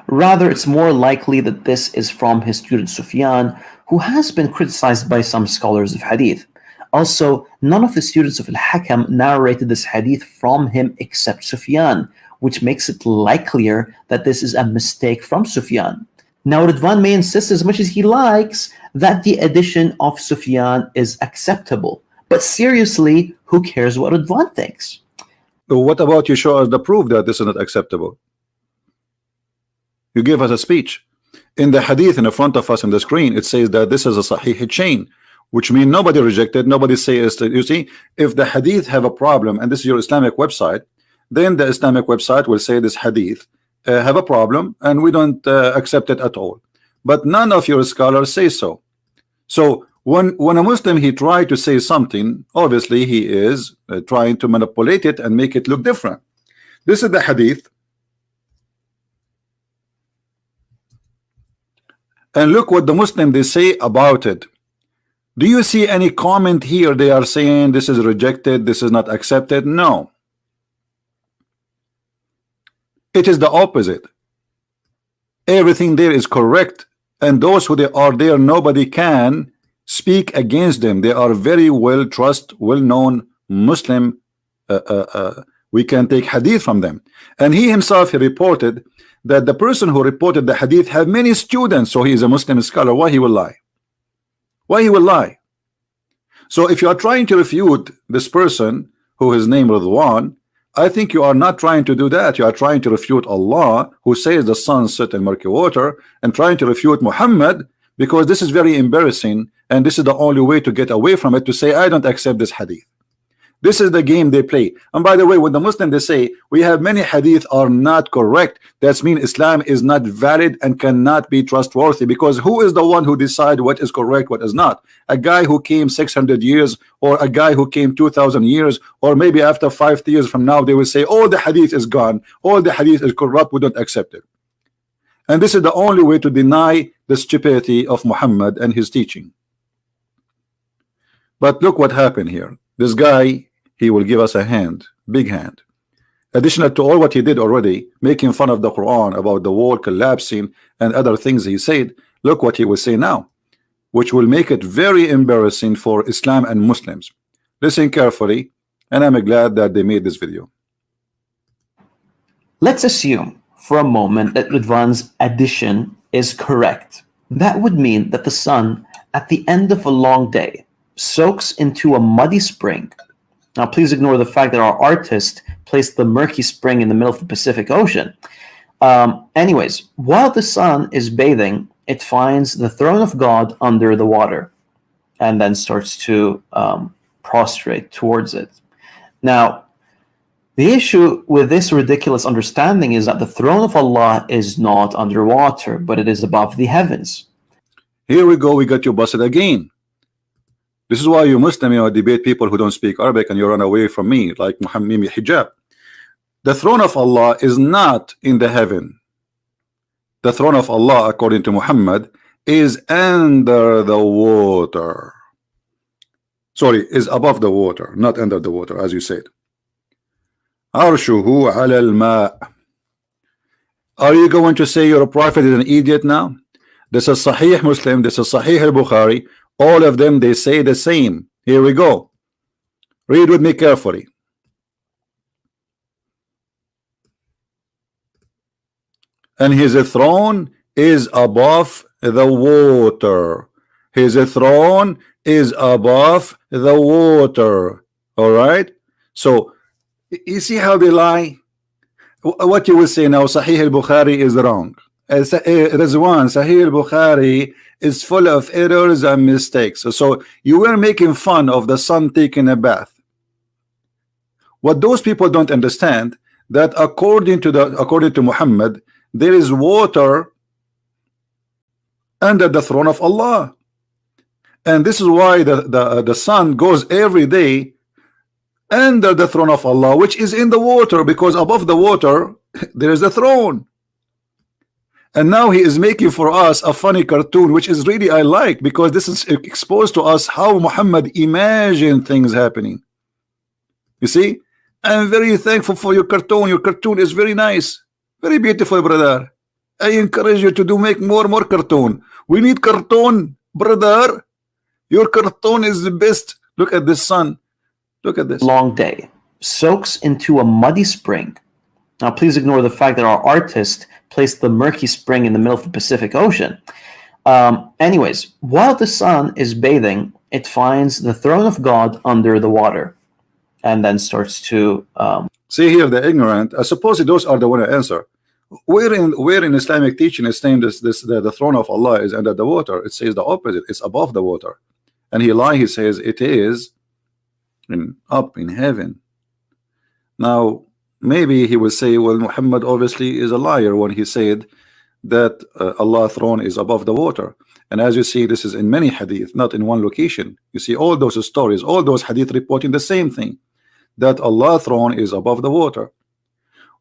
Rather, it's more likely that this is from his student Sufyan, who has been criticized by some scholars of hadith. Also, none of the students of Al-Hakam narrated this hadith from him except Sufyan, which makes it likelier that this is a mistake from Sufyan. Now, Ridwan may insist as much as he likes that the addition of Sufyan is acceptable. But seriously, who cares what Ridwan thinks? So what about you show us the proof that this is not acceptable? You give us a speech. In the hadith in the front of us on the screen, it says that this is a sahih chain, which means nobody rejected, nobody says. You see, if the hadith have a problem, and this is your Islamic website, then the Islamic website will say this hadith have a problem, and we don't accept it at all. But none of your scholars say so. So when a Muslim he try to say something, obviously he is trying to manipulate it and make it look different. This is the hadith, and look what the Muslim they say about it. Do you see any comment here? They are saying this is rejected, this is not accepted. No, it is the opposite. Everything there is correct, and those who they are there, nobody can speak against them. They are very well trusted, well-known Muslim. We can take hadith from them. And he himself he reported that the person who reported the hadith had many students, so he is a Muslim scholar. Why he will lie? Why he will lie? So if you are trying to refute this person who is named Ridwan, I think you are not trying to do that. You are trying to refute Allah, who says the sun set in murky water, and trying to refute Muhammad, because this is very embarrassing, and this is the only way to get away from it, to say I don't accept this hadith. This is the game they play. And by the way, when the Muslim they say we have many hadith are not correct, that means Islam is not valid and cannot be trustworthy, because who is the one who decide what is correct, what is not? A guy who came 600 years, or a guy who came 2,000 years, or maybe after 5 years from now they will say all the hadith is gone, all the hadith is corrupt, we don't accept it. And this is the only way to deny the stupidity of Muhammad and his teaching. But look what happened here. This guy, he will give us a hand, big hand. Additional to all what he did already, making fun of the Quran about the wall collapsing and other things he said, look what he will say now, which will make it very embarrassing for Islam and Muslims. Listen carefully, and I'm glad that they made this video. Let's assume for a moment that Ridwan's addition is correct. That would mean that the sun, at the end of a long day, soaks into a muddy spring. Now, please ignore the fact that our artist placed the murky spring in the middle of the Pacific Ocean. Anyways, while the sun is bathing, it finds the throne of God under the water and then starts to prostrate towards it. Now, the issue with this ridiculous understanding is that the throne of Allah is not underwater, but it is above the heavens. Here we go, we got you busted again. This is why you Muslim, debate people who don't speak Arabic, and you run away from me, like Mohammed Hijab. The throne of Allah is not in the heaven. The throne of Allah, according to Muhammad, is under the water. Sorry, is above the water, not under the water, as you said. Arshuhu ala al-ma'. Are you going to say your prophet is an idiot now? This is Sahih Muslim, this is Sahih al-Bukhari. All of them, they say the same. Here we go. Read with me carefully. And his throne is above the water. His throne is above the water. All right? So, you see how they lie? What you will say now, Sahih al-Bukhari is wrong. Rizwan, Sahih al-Bukhari is full of errors and mistakes. So you were making fun of the sun taking a bath. What those people don't understand, that according to Muhammad, there is water under the throne of Allah. And this is why the sun goes every day under the throne of Allah, which is in the water, because above the water there is a throne. And now he is making for us a funny cartoon, which is really I like, because this is exposed to us how Muhammad imagined things happening. You see, I'm very thankful for your cartoon. Your cartoon is very nice, very beautiful, brother. I encourage you to make more cartoon. We need cartoon, brother. Your cartoon is the best. Look at this sun. Look at this. Long day soaks into a muddy spring. Now, please ignore the fact that our artist placed the murky spring in the middle of the Pacific Ocean. Anyways, while the sun is bathing, it finds the throne of God under the water, and then starts to see here the ignorant. I suppose those are the one to answer. Where in Islamic teaching is saying the throne of Allah is under the water? It says the opposite. It's above the water, and he says it is up in heaven. Now maybe he will say, well, Muhammad obviously is a liar when he said that Allah's throne is above the water. And as you see, this is in many hadith, not in one location. You see all those stories, all those hadith reporting the same thing, that Allah's throne is above the water.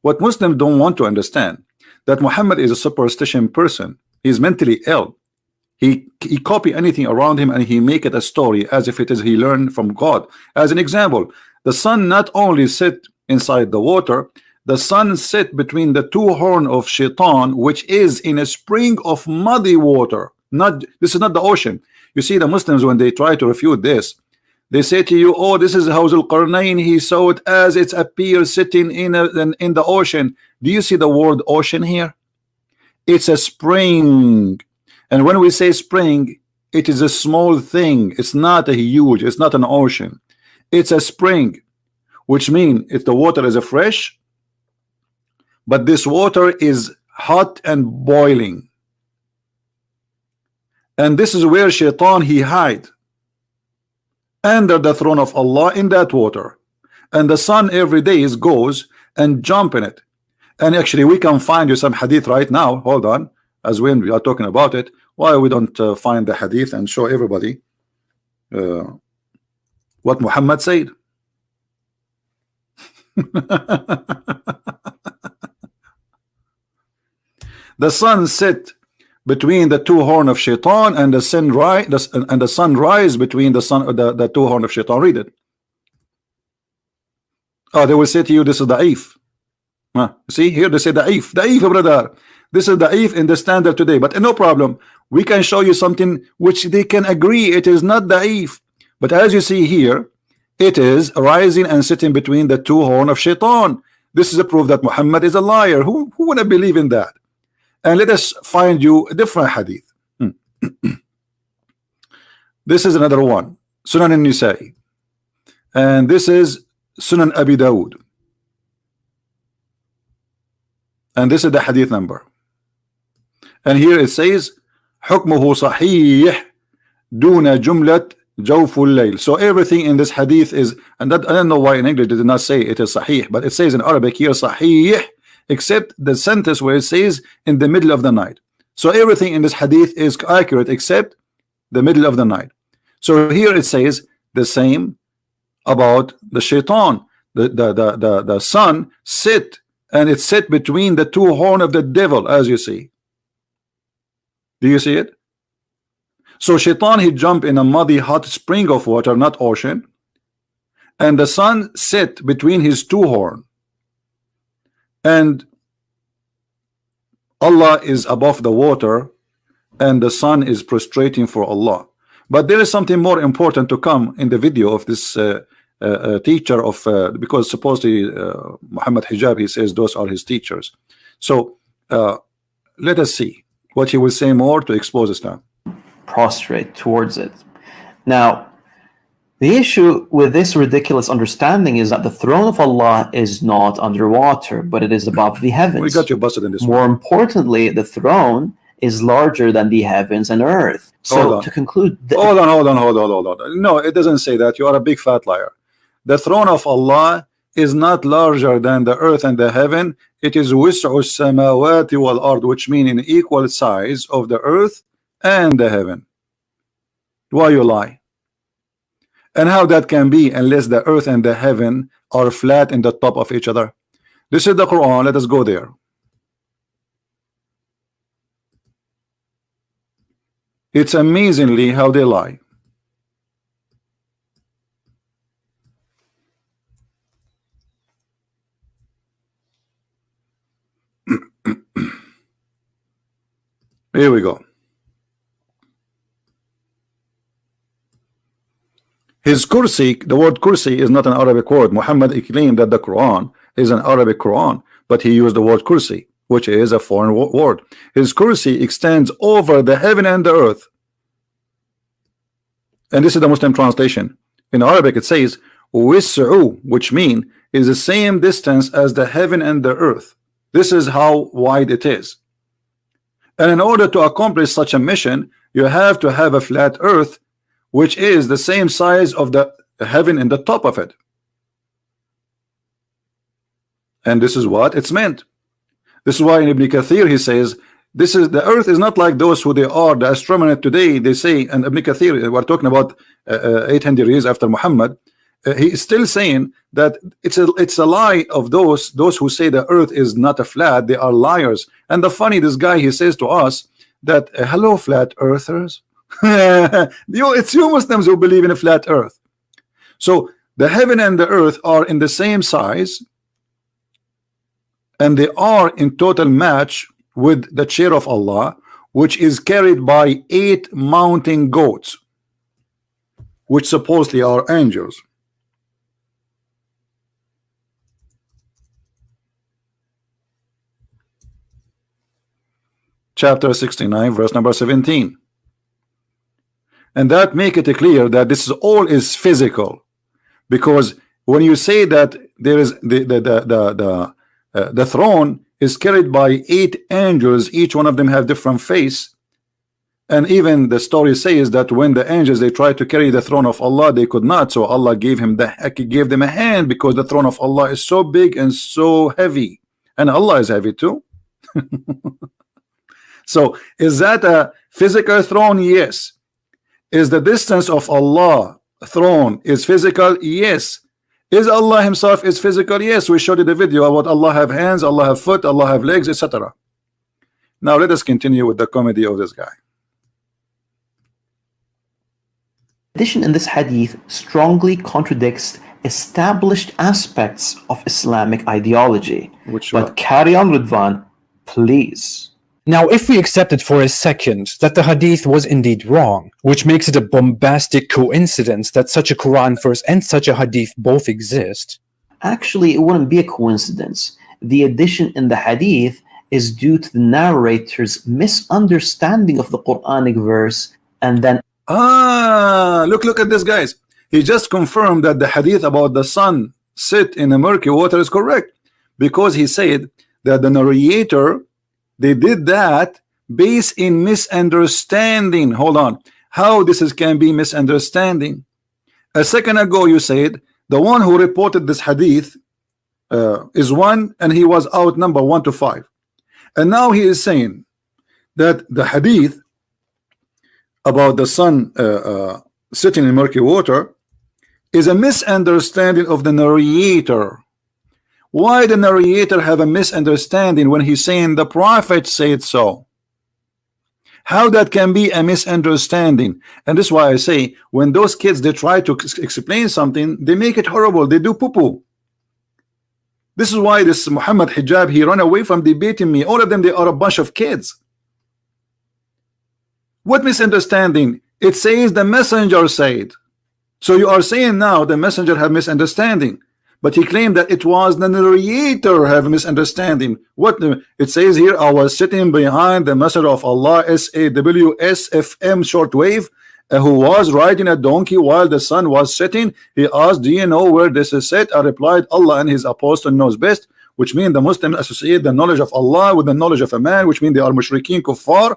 What Muslims don't want to understand, that Muhammad is a superstition person. He's mentally ill. He copy anything around him and he make it a story as if it is he learned from God. As an example, the sun not only sit inside the water, the sun sit between the two horns of Shaitan, which is in a spring of muddy water. This is not the ocean. You see, the Muslims, when they try to refute this, they say to you, oh, this is how Zulqarnain, he saw it as it appears sitting in the ocean. Do you see the word ocean here? It's a spring. And when we say spring, it is a small thing. It's not a huge, it's not an ocean. It's a spring, which means if the water is fresh, but this water is hot and boiling. And this is where Shaitan he hide under the throne of Allah in that water. And the sun every day goes and jump in it. And actually we can find you some hadith right now. Hold on, as when we are talking about it, why we don't find the hadith and show everybody what Muhammad said. The sun set between the two horns of Shaitan, and the sun rise between the two horns of Shaitan. Read it. Oh, they will say to you, this is da'if. See here, they say da'if, brother. This is da'if in the standard today, but no problem. We can show you something which they can agree it is not da'if. But as you see here, it is rising and sitting between the two horns of Shaitan. This is a proof that Muhammad is a liar. Who would have believe in that? And let us find you a different hadith. This is another one, Sunan al-Nisa'i, and this is Sunan Abi Dawud, and this is the hadith number. And here it says حكمه صحيح دون جملة جوف الليل. So everything in this hadith is, and that, I don't know why in English they did not say it is sahih, but it says in Arabic here sahih, except the sentence where it says in the middle of the night. So everything in this hadith is accurate except the middle of the night. So here it says the same about the Shaitan. The sun sit, and it sit between the two horns of the devil, as you see. Do you see it? So Shaitan he jump in a muddy hot spring of water, not ocean, and the sun sit between his two horns. And Allah is above the water, and the sun is prostrating for Allah. But there is something more important to come in the video of this teacher of because supposedly Mohammed Hijab, he says those are his teachers. So let us see what he will say more to expose Islam. Prostrate towards it. Now, the issue with this ridiculous understanding is that the throne of Allah is not underwater, but it is above the heavens. We got you busted in this More one. importantly, the throne is larger than the heavens and earth. So to conclude, hold on. No, it doesn't say that. You are a big fat liar. The throne of Allah is not larger than the earth and the heaven. It is wis'u samawati wal ard, which means in equal size of the earth and the heaven. Why you lie? And how that can be unless the earth and the heaven are flat in the top of each other? This is the Quran. Let us go there. It's amazingly how they lie. Here we go. His kursi, the word kursi is not an Arabic word. Muhammad claimed that the Quran is an Arabic Quran, but he used the word kursi, which is a foreign word. His kursi extends over the heaven and the earth. And this is the Muslim translation. In Arabic it says wis'u, which mean is the same distance as the heaven and the earth. This is how wide it is. And in order to accomplish such a mission, you have to have a flat earth, which is the same size of the heaven in the top of it. And this is what it's meant. This is why in Ibn Kathir he says, this is the earth is not like those who they are. The astronomer today, they say, and Ibn Kathir, we're talking about 800 years after Muhammad, he is still saying that it's a lie of those who say the earth is not a flat. They are liars. And the funny, this guy, he says to us that hello flat earthers, it's you Muslims who believe in a flat earth. So the heaven and the earth are in the same size, and they are in total match with the chair of Allah, which is carried by 8 mountain goats, which supposedly are angels. Chapter 69, verse number 17. And that make it clear that this is all is physical, because when you say that there is the throne is carried by 8 angels, each one of them have different face, and even the story says that when the angels they tried to carry the throne of Allah, they could not, so Allah gave them a hand, because the throne of Allah is so big and so heavy, and Allah is heavy too. So is that a physical throne? Yes. Is the distance of Allah throne is physical? Yes. Is Allah himself is physical? Yes. We showed you the video about Allah have hands, Allah have foot, Allah have legs, etc. Now let us continue with the comedy of this guy. Addition in this hadith strongly contradicts established aspects of Islamic ideology. But carry on, Ridvan, please. Now, if we accept it for a second that the hadith was indeed wrong, which makes it a bombastic coincidence that such a Quran verse and such a hadith both exist. Actually, it wouldn't be a coincidence. The addition in the hadith is due to the narrator's misunderstanding of the Quranic verse, and then look at this, guys. He just confirmed that the hadith about the sun sit in a murky water is correct, because he said that the narrator, they did that based in misunderstanding. Hold on, how this can be misunderstanding? A second ago you said the one who reported this hadith is one, and he was outnumbered 1 to 5, and now he is saying that the hadith about the sun sitting in murky water is a misunderstanding of the narrator. Why the narrator have a misunderstanding when he's saying the prophet said so? How that can be a misunderstanding? And this is why I say, when those kids they try to explain something, they make it horrible. They do poo-poo. This is why this Mohammed Hijab, he run away from debating me. All of them, they are a bunch of kids. What misunderstanding? It says the messenger said. So you are saying now the messenger have misunderstanding, but he claimed that it was the narrator have misunderstanding. What it says here, I was sitting behind the messenger of Allah, SAWSFM shortwave, who was riding a donkey while the sun was setting. He asked, do you know where this is set? I replied, Allah and his apostle knows best, which means the Muslims associate the knowledge of Allah with the knowledge of a man, which means they are mushrikeen kuffar,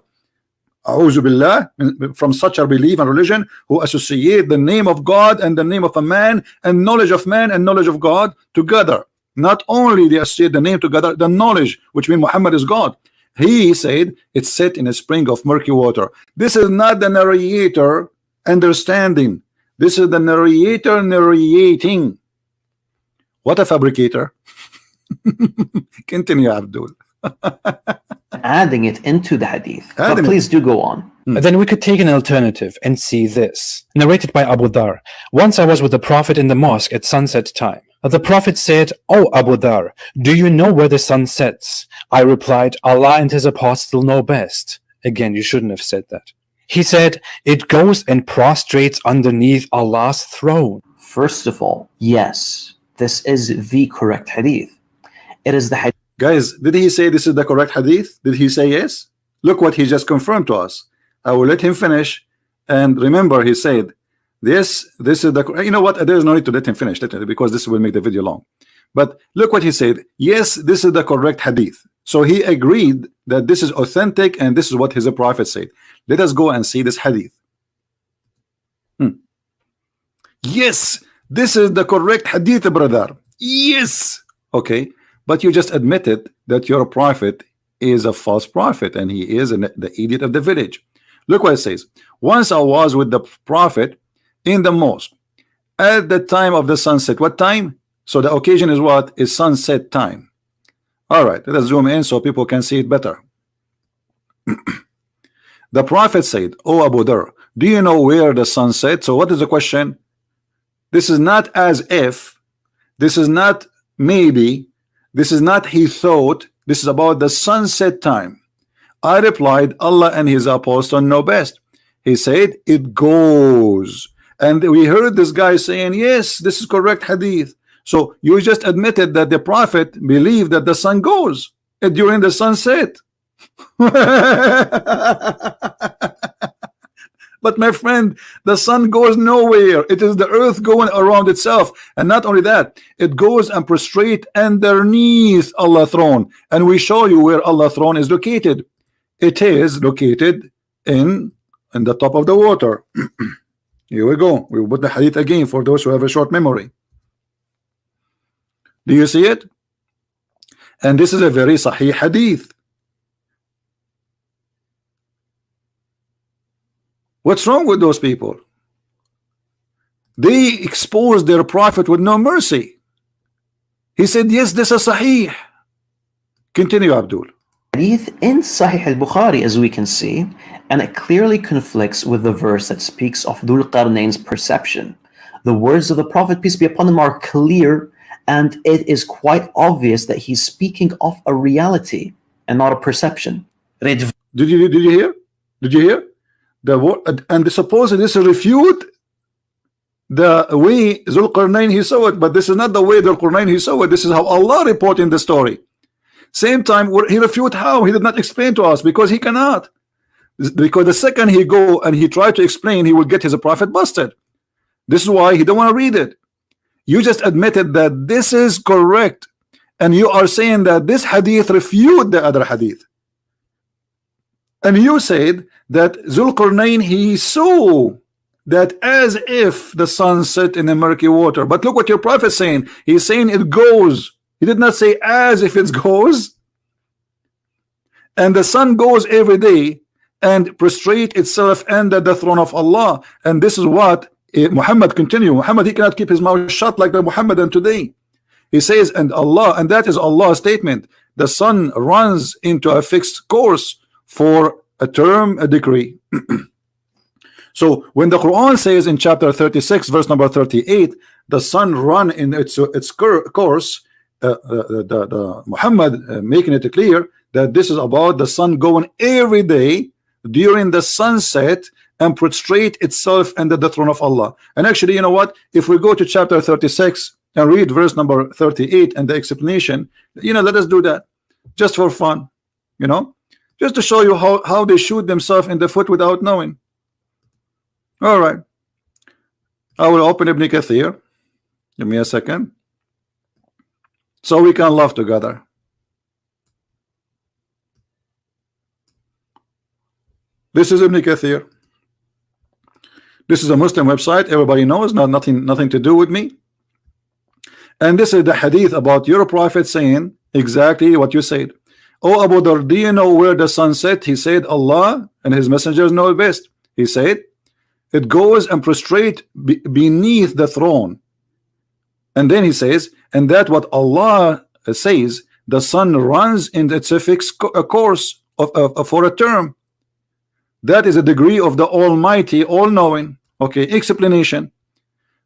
A'udhu billah, from such a belief and religion, who associate the name of God and the name of a man and knowledge of man and knowledge of God together. Not only they associate the name together, the knowledge, which means Muhammad is God. He said it's set in a spring of murky water. This is not the narrator understanding. This is the narrator narrating. What a fabricator. Continue, Abdul. Adding it into the hadith. But Adding it. please do go on. Then we could take an alternative and see this. Narrated by Abu Dhar. Once I was with the Prophet in the mosque at sunset time. The Prophet said, "Oh Abu Dhar, do you know where the sun sets?" I replied, "Allah and his apostle know best." Again, you shouldn't have said that. He said, "It goes and prostrates underneath Allah's throne." First of all, yes, this is the correct hadith. It is the hadith. Guys, did he say this is the correct hadith? Did he say yes? Look what he just confirmed to us. I will let him finish. And remember, he said, this is the, you know what, there's no need to let him finish because this will make the video long. But look what he said. Yes, this is the correct hadith. So he agreed that this is authentic and this is what his prophet said. Let us go and see this hadith. Yes, this is the correct hadith, brother. Yes. Okay, but you just admitted that your prophet is a false prophet and he is the idiot of the village. Look what it says. Once I was with the prophet in the mosque at the time of the sunset. What time? So the occasion is what? Is sunset time. All right, let us zoom in so people can see it better. The prophet said, "Oh Abu Dhar, do you know where the sun sets?" So what is the question? This is not as if, this is not maybe, this is not he thought, this is about the sunset time. I replied, Allah and his apostle know best. He said, it goes. And we heard this guy saying, yes, this is correct hadith. So you just admitted that the prophet believed that the sun goes during the sunset. But my friend, the sun goes nowhere. It is the earth going around itself. And not only that, it goes and prostrate underneath Allah's throne. And we show you where Allah's throne is located. It is located in the top of the water. Here we go. We will put the hadith again for those who have a short memory. Do you see it? And this is a very sahih hadith. What's wrong with those people? They exposed their prophet with no mercy. He said, yes, this is sahih. Continue, Abdul. Hadith in Sahih al-Bukhari, as we can see, and it clearly conflicts with the verse that speaks of Dhul Qarnayn's perception. The words of the Prophet, peace be upon him, are clear, and it is quite obvious that he's speaking of a reality and not a perception. Did you hear? Did you hear? And supposedly this refute the way Dhul Qarnayn he saw it, but this is not the way Dhul Qarnayn he saw it. This is how Allah reporting the story. Same time, he refute how? He did not explain to us because he cannot. Because the second he go and he try to explain, he will get his prophet busted. This is why he don't want to read it. You just admitted that this is correct, and you are saying that this hadith refute the other hadith. And you said that Dhul Qarnayn he saw that as if the sun set in the murky water. But look what your prophet is saying. He's saying it goes. He did not say as if it goes. And the sun goes every day and prostrate itself under the throne of Allah. And this is what Muhammad continue. Muhammad, he cannot keep his mouth shut like the Muhammadan today. He says, and Allah, and that is Allah's statement. The sun runs into a fixed course for a term, a decree. So when the Quran says in chapter 36, verse number 38, the sun run in its course, Muhammad making it clear that this is about the sun going every day during the sunset and prostrate itself under the throne of Allah. And actually, you know what? If we go to chapter 36 and read verse number 38 and the explanation, let us do that just for fun, just to show you how they shoot themselves in the foot without knowing. All right, I will open Ibn Kathir. Give me a second so we can laugh together. This is Ibn Kathir. This is a Muslim website. Everybody knows, nothing to do with me. And this is the hadith about your prophet saying exactly what you said. Oh Abu Dhar, do you know where the sun set? He said, Allah and his messengers know best. He said, it goes and prostrate beneath the throne. And then he says, and that what Allah says, the sun runs in its fixed course for a term. That is a degree of the Almighty, all-knowing. Okay, explanation.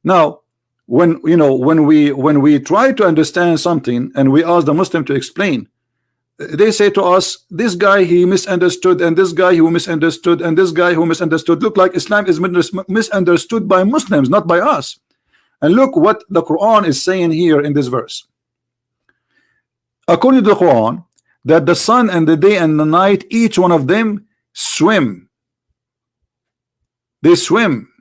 Now, when we try to understand something and we ask the Muslim to explain, they say to us, this guy he misunderstood, and this guy who misunderstood, and this guy who misunderstood. Look like Islam is misunderstood by Muslims, not by us. And look what the Quran is saying here in this verse. According to the Quran, that the sun and the day and the night, each one of them swim. They swim.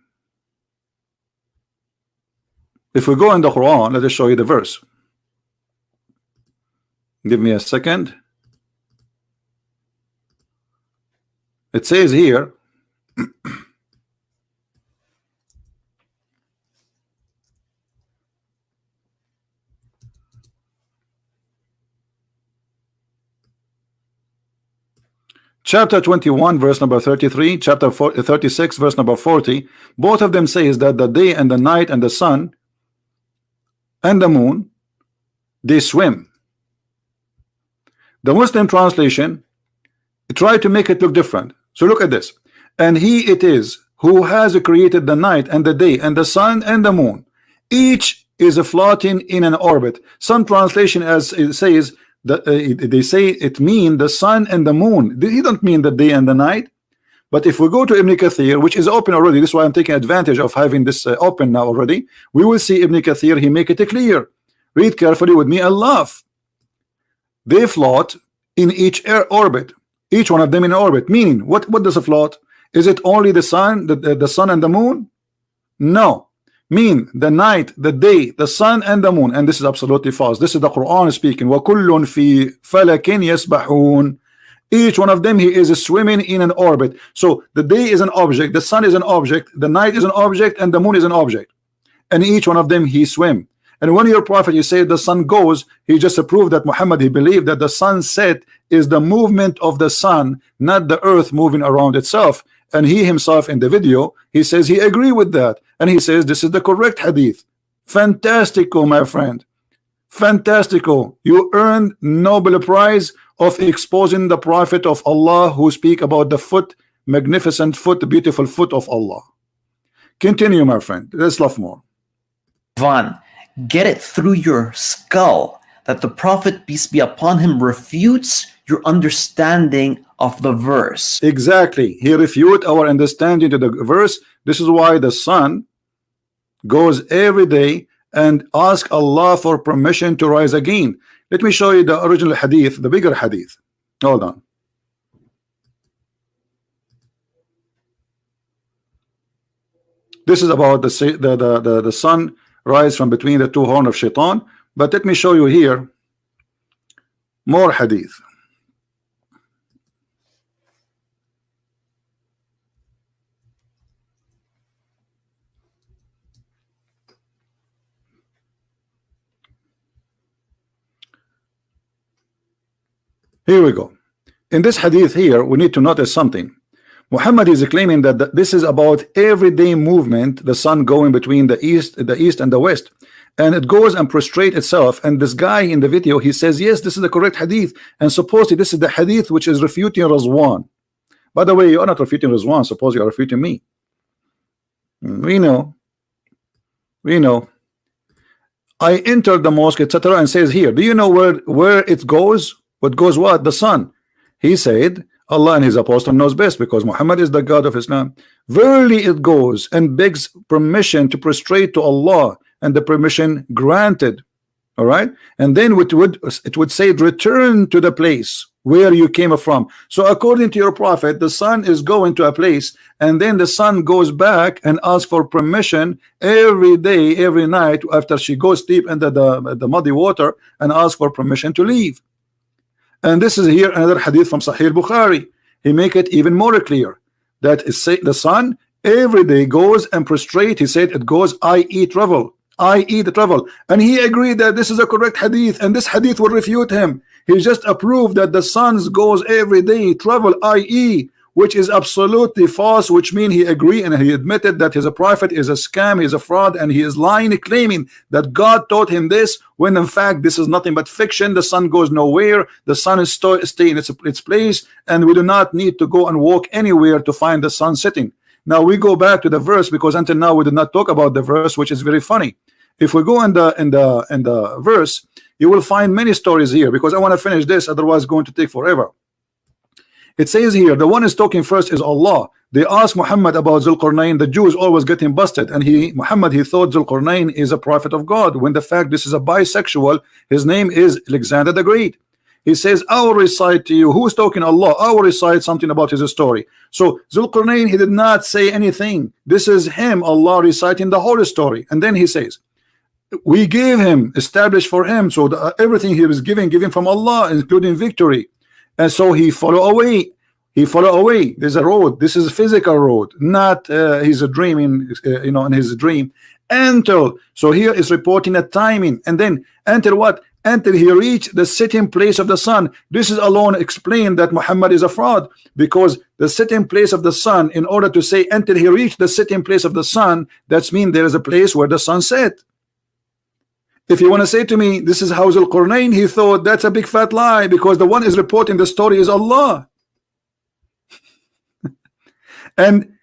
If we go in the Quran, let us show you the verse. Give me a second. It says here, chapter 21 verse number 33, chapter 36 verse number 40, both of them says that the day and the night and the sun and the moon, they swim. The Muslim translation try to make it look different. So look at this. And he it is who has created the night and the day and the sun and the moon. Each is floating in an orbit. Some translation as it says that they say it mean the sun and the moon. He don't mean the day and the night. But if we go to Ibn Kathir, which is open already, this is why I'm taking advantage of having this open now already, we will see Ibn Kathir, he make it clear. Read carefully with me and laugh. They float in each orbit, each one of them in orbit. Meaning, what does a float? Is it only the sun, the sun and the moon? No. Mean the night, the day, the sun and the moon. And this is absolutely false. This is the Quran speaking. وَكُلٌّ فِي فَلَكٍ يَسْبَحُونَ. Each one of them, he is swimming in an orbit. So the day is an object, the sun is an object, the night is an object, and the moon is an object. And each one of them, he swim. And when your prophet, you say the sun goes, he just proved that Muhammad, he believed that the sunset is the movement of the sun, not the earth moving around itself. And he himself in the video, he says he agree with that. And he says this is the correct hadith. Fantastico, my friend. Fantastico. You earned Nobel Prize of exposing the prophet of Allah who speak about the foot, magnificent foot, beautiful foot of Allah. Continue, my friend. Let's laugh more. Van, get it through your skull that the Prophet, peace be upon him, refutes your understanding of the verse. Exactly. He refute our understanding to the verse. This is why the sun goes every day and ask Allah for permission to rise again. Let me show you the original hadith, the bigger hadith. Hold on. This is about the sun rise from between the two horns of shaitan. But let me show you here more hadith. Here we go. In this hadith here, we need to notice something. Muhammad is claiming that this is about everyday movement, the sun going between the east and the west, and it goes and prostrate itself. And this guy in the video, he says, yes, this is the correct hadith, and supposedly this is the hadith which is refuting Razwan. By the way, you are not refuting Razwan, suppose you are refuting me. We know. I entered the mosque, etc., and says here, do you know where it goes? What goes what? The sun. He said, Allah and his apostle knows best, because Muhammad is the God of Islam. Verily it goes and begs permission to prostrate to Allah, and the permission granted. All right, and then it would say, return to the place where you came from. So according to your prophet, the sun is going to a place, and then the sun goes back and asks for permission every day, every night, after she goes deep into the muddy water, and asks for permission to leave. And this is here another hadith from Sahih Bukhari. He make it even more clear that the sun every day goes and prostrate. He said it goes, i.e. travel. i.e. the travel, and he agreed that this is a correct hadith, and this hadith will refute him. He just approved that the sun goes every day, travel, i.e., which is absolutely false, which means he agreed and he admitted that his prophet is a scam, he's a fraud, and he is lying, claiming that God taught him this, when in fact this is nothing but fiction. The sun goes nowhere, the sun is staying in its place, and we do not need to go and walk anywhere to find the sun setting. Now we go back to the verse, because until now we did not talk about the verse, which is very funny. If we go in the verse, you will find many stories here, because I want to finish this, otherwise it's going to take forever. It says here, the one is talking first is Allah. They asked Muhammad about Zulqarnain. The Jews always get him busted, and Muhammad thought Zulqarnain is a prophet of God, when the fact this is a bisexual. His name is Alexander the Great. He says, I will recite to you. Who's talking? Allah. I will recite something about his story. So Zulqarnain, he did not say anything. This is him, Allah, reciting the whole story. And then he says, we gave him, established for him, so everything he was given from Allah, including victory. And so he follow away. He follow away. There's a road. This is a physical road, not he's dreaming, in his dream. Until, so here is reporting a timing, and then until what? Until he reached the sitting place of the sun. This is alone explain that Muhammad is a fraud, because the sitting place of the sun, in order to say until he reached the sitting place of the sun, that's mean there is a place where the sun set. If you want to say to me, this is how Zulqarnain, he thought, that's a big fat lie, because the one is reporting the story is Allah. And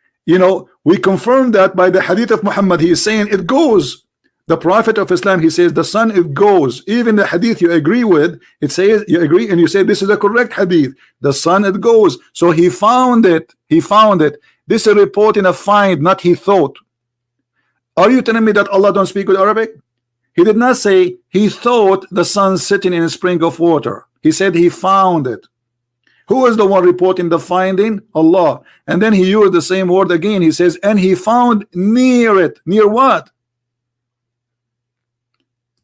we confirm that by the hadith of Muhammad. He is saying it goes. The Prophet of Islam, he says the sun, it goes. Even the hadith you agree with, it says you agree and you say this is a correct hadith. The sun, it goes. So he found it. He found it. This is reporting a find, not he thought. Are you telling me that Allah don't speak with Arabic? He did not say he thought the sun sitting in a spring of water. He said he found it. Who is the one reporting the finding? Allah. And then he used the same word again. He says, and he found near it. Near what?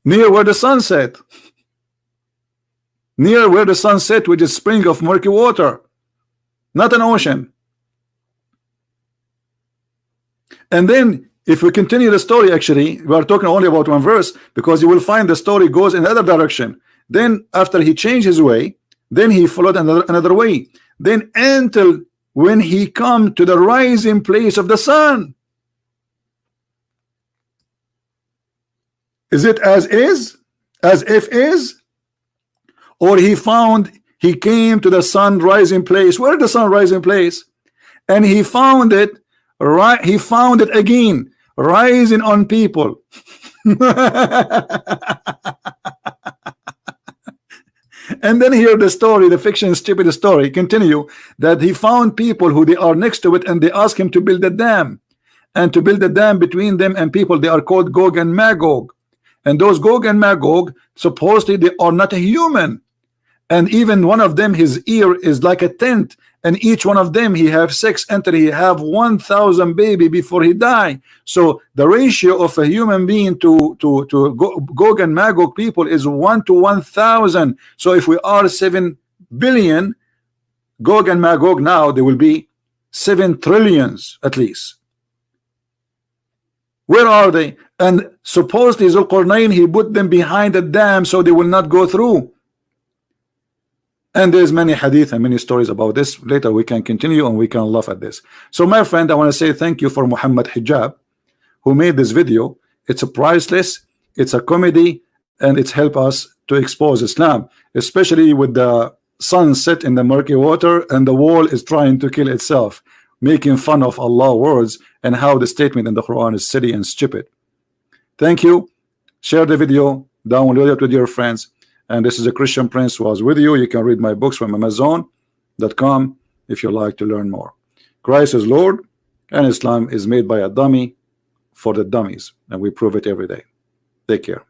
Near where the sun set. Near where the sun set, which is spring of murky water, not an ocean. And then if we continue the story, actually we are talking only about one verse, because you will find the story goes in another direction. Then after he changed his way, then he followed another way, then until when he come to the rising place of the sun. Is it as is, as if is, or he came to the sun rising place? Where the sun rising place? And he found it, right? He found it again, rising on people. And then here the story, the fiction stupid story continue, that he found people who they are next to it, and they ask him to build a dam, and to build a dam between them and people. They are called Gog and Magog, and those Gog and Magog supposedly they are not a human, and even one of them, his ear is like a tent, and each one of them he have sex until he have 1,000 baby before he die. So the ratio of a human being to Gog and Magog people is 1 to 1,000. So if we are 7 billion, Gog and Magog now there will be 7 trillions at least. Where are they? And supposedly Zulqarnain, he put them behind the dam so they will not go through. And there's many hadith and many stories about this. Later we can continue and we can laugh at this. So my friend, I want to say thank you for Mohammed Hijab, who made this video. It's a priceless, it's a comedy, and it's helped us to expose Islam, especially with the sun set in the murky water and the wall is trying to kill itself, making fun of Allah's words and how the statement in the Quran is silly and stupid. Thank you. Share the video, download it with your friends. And this is a Christian Prince who was with you. You can read my books from Amazon.com if you like to learn more. Christ is Lord, and Islam is made by a dummy for the dummies, and we prove it every day. Take care.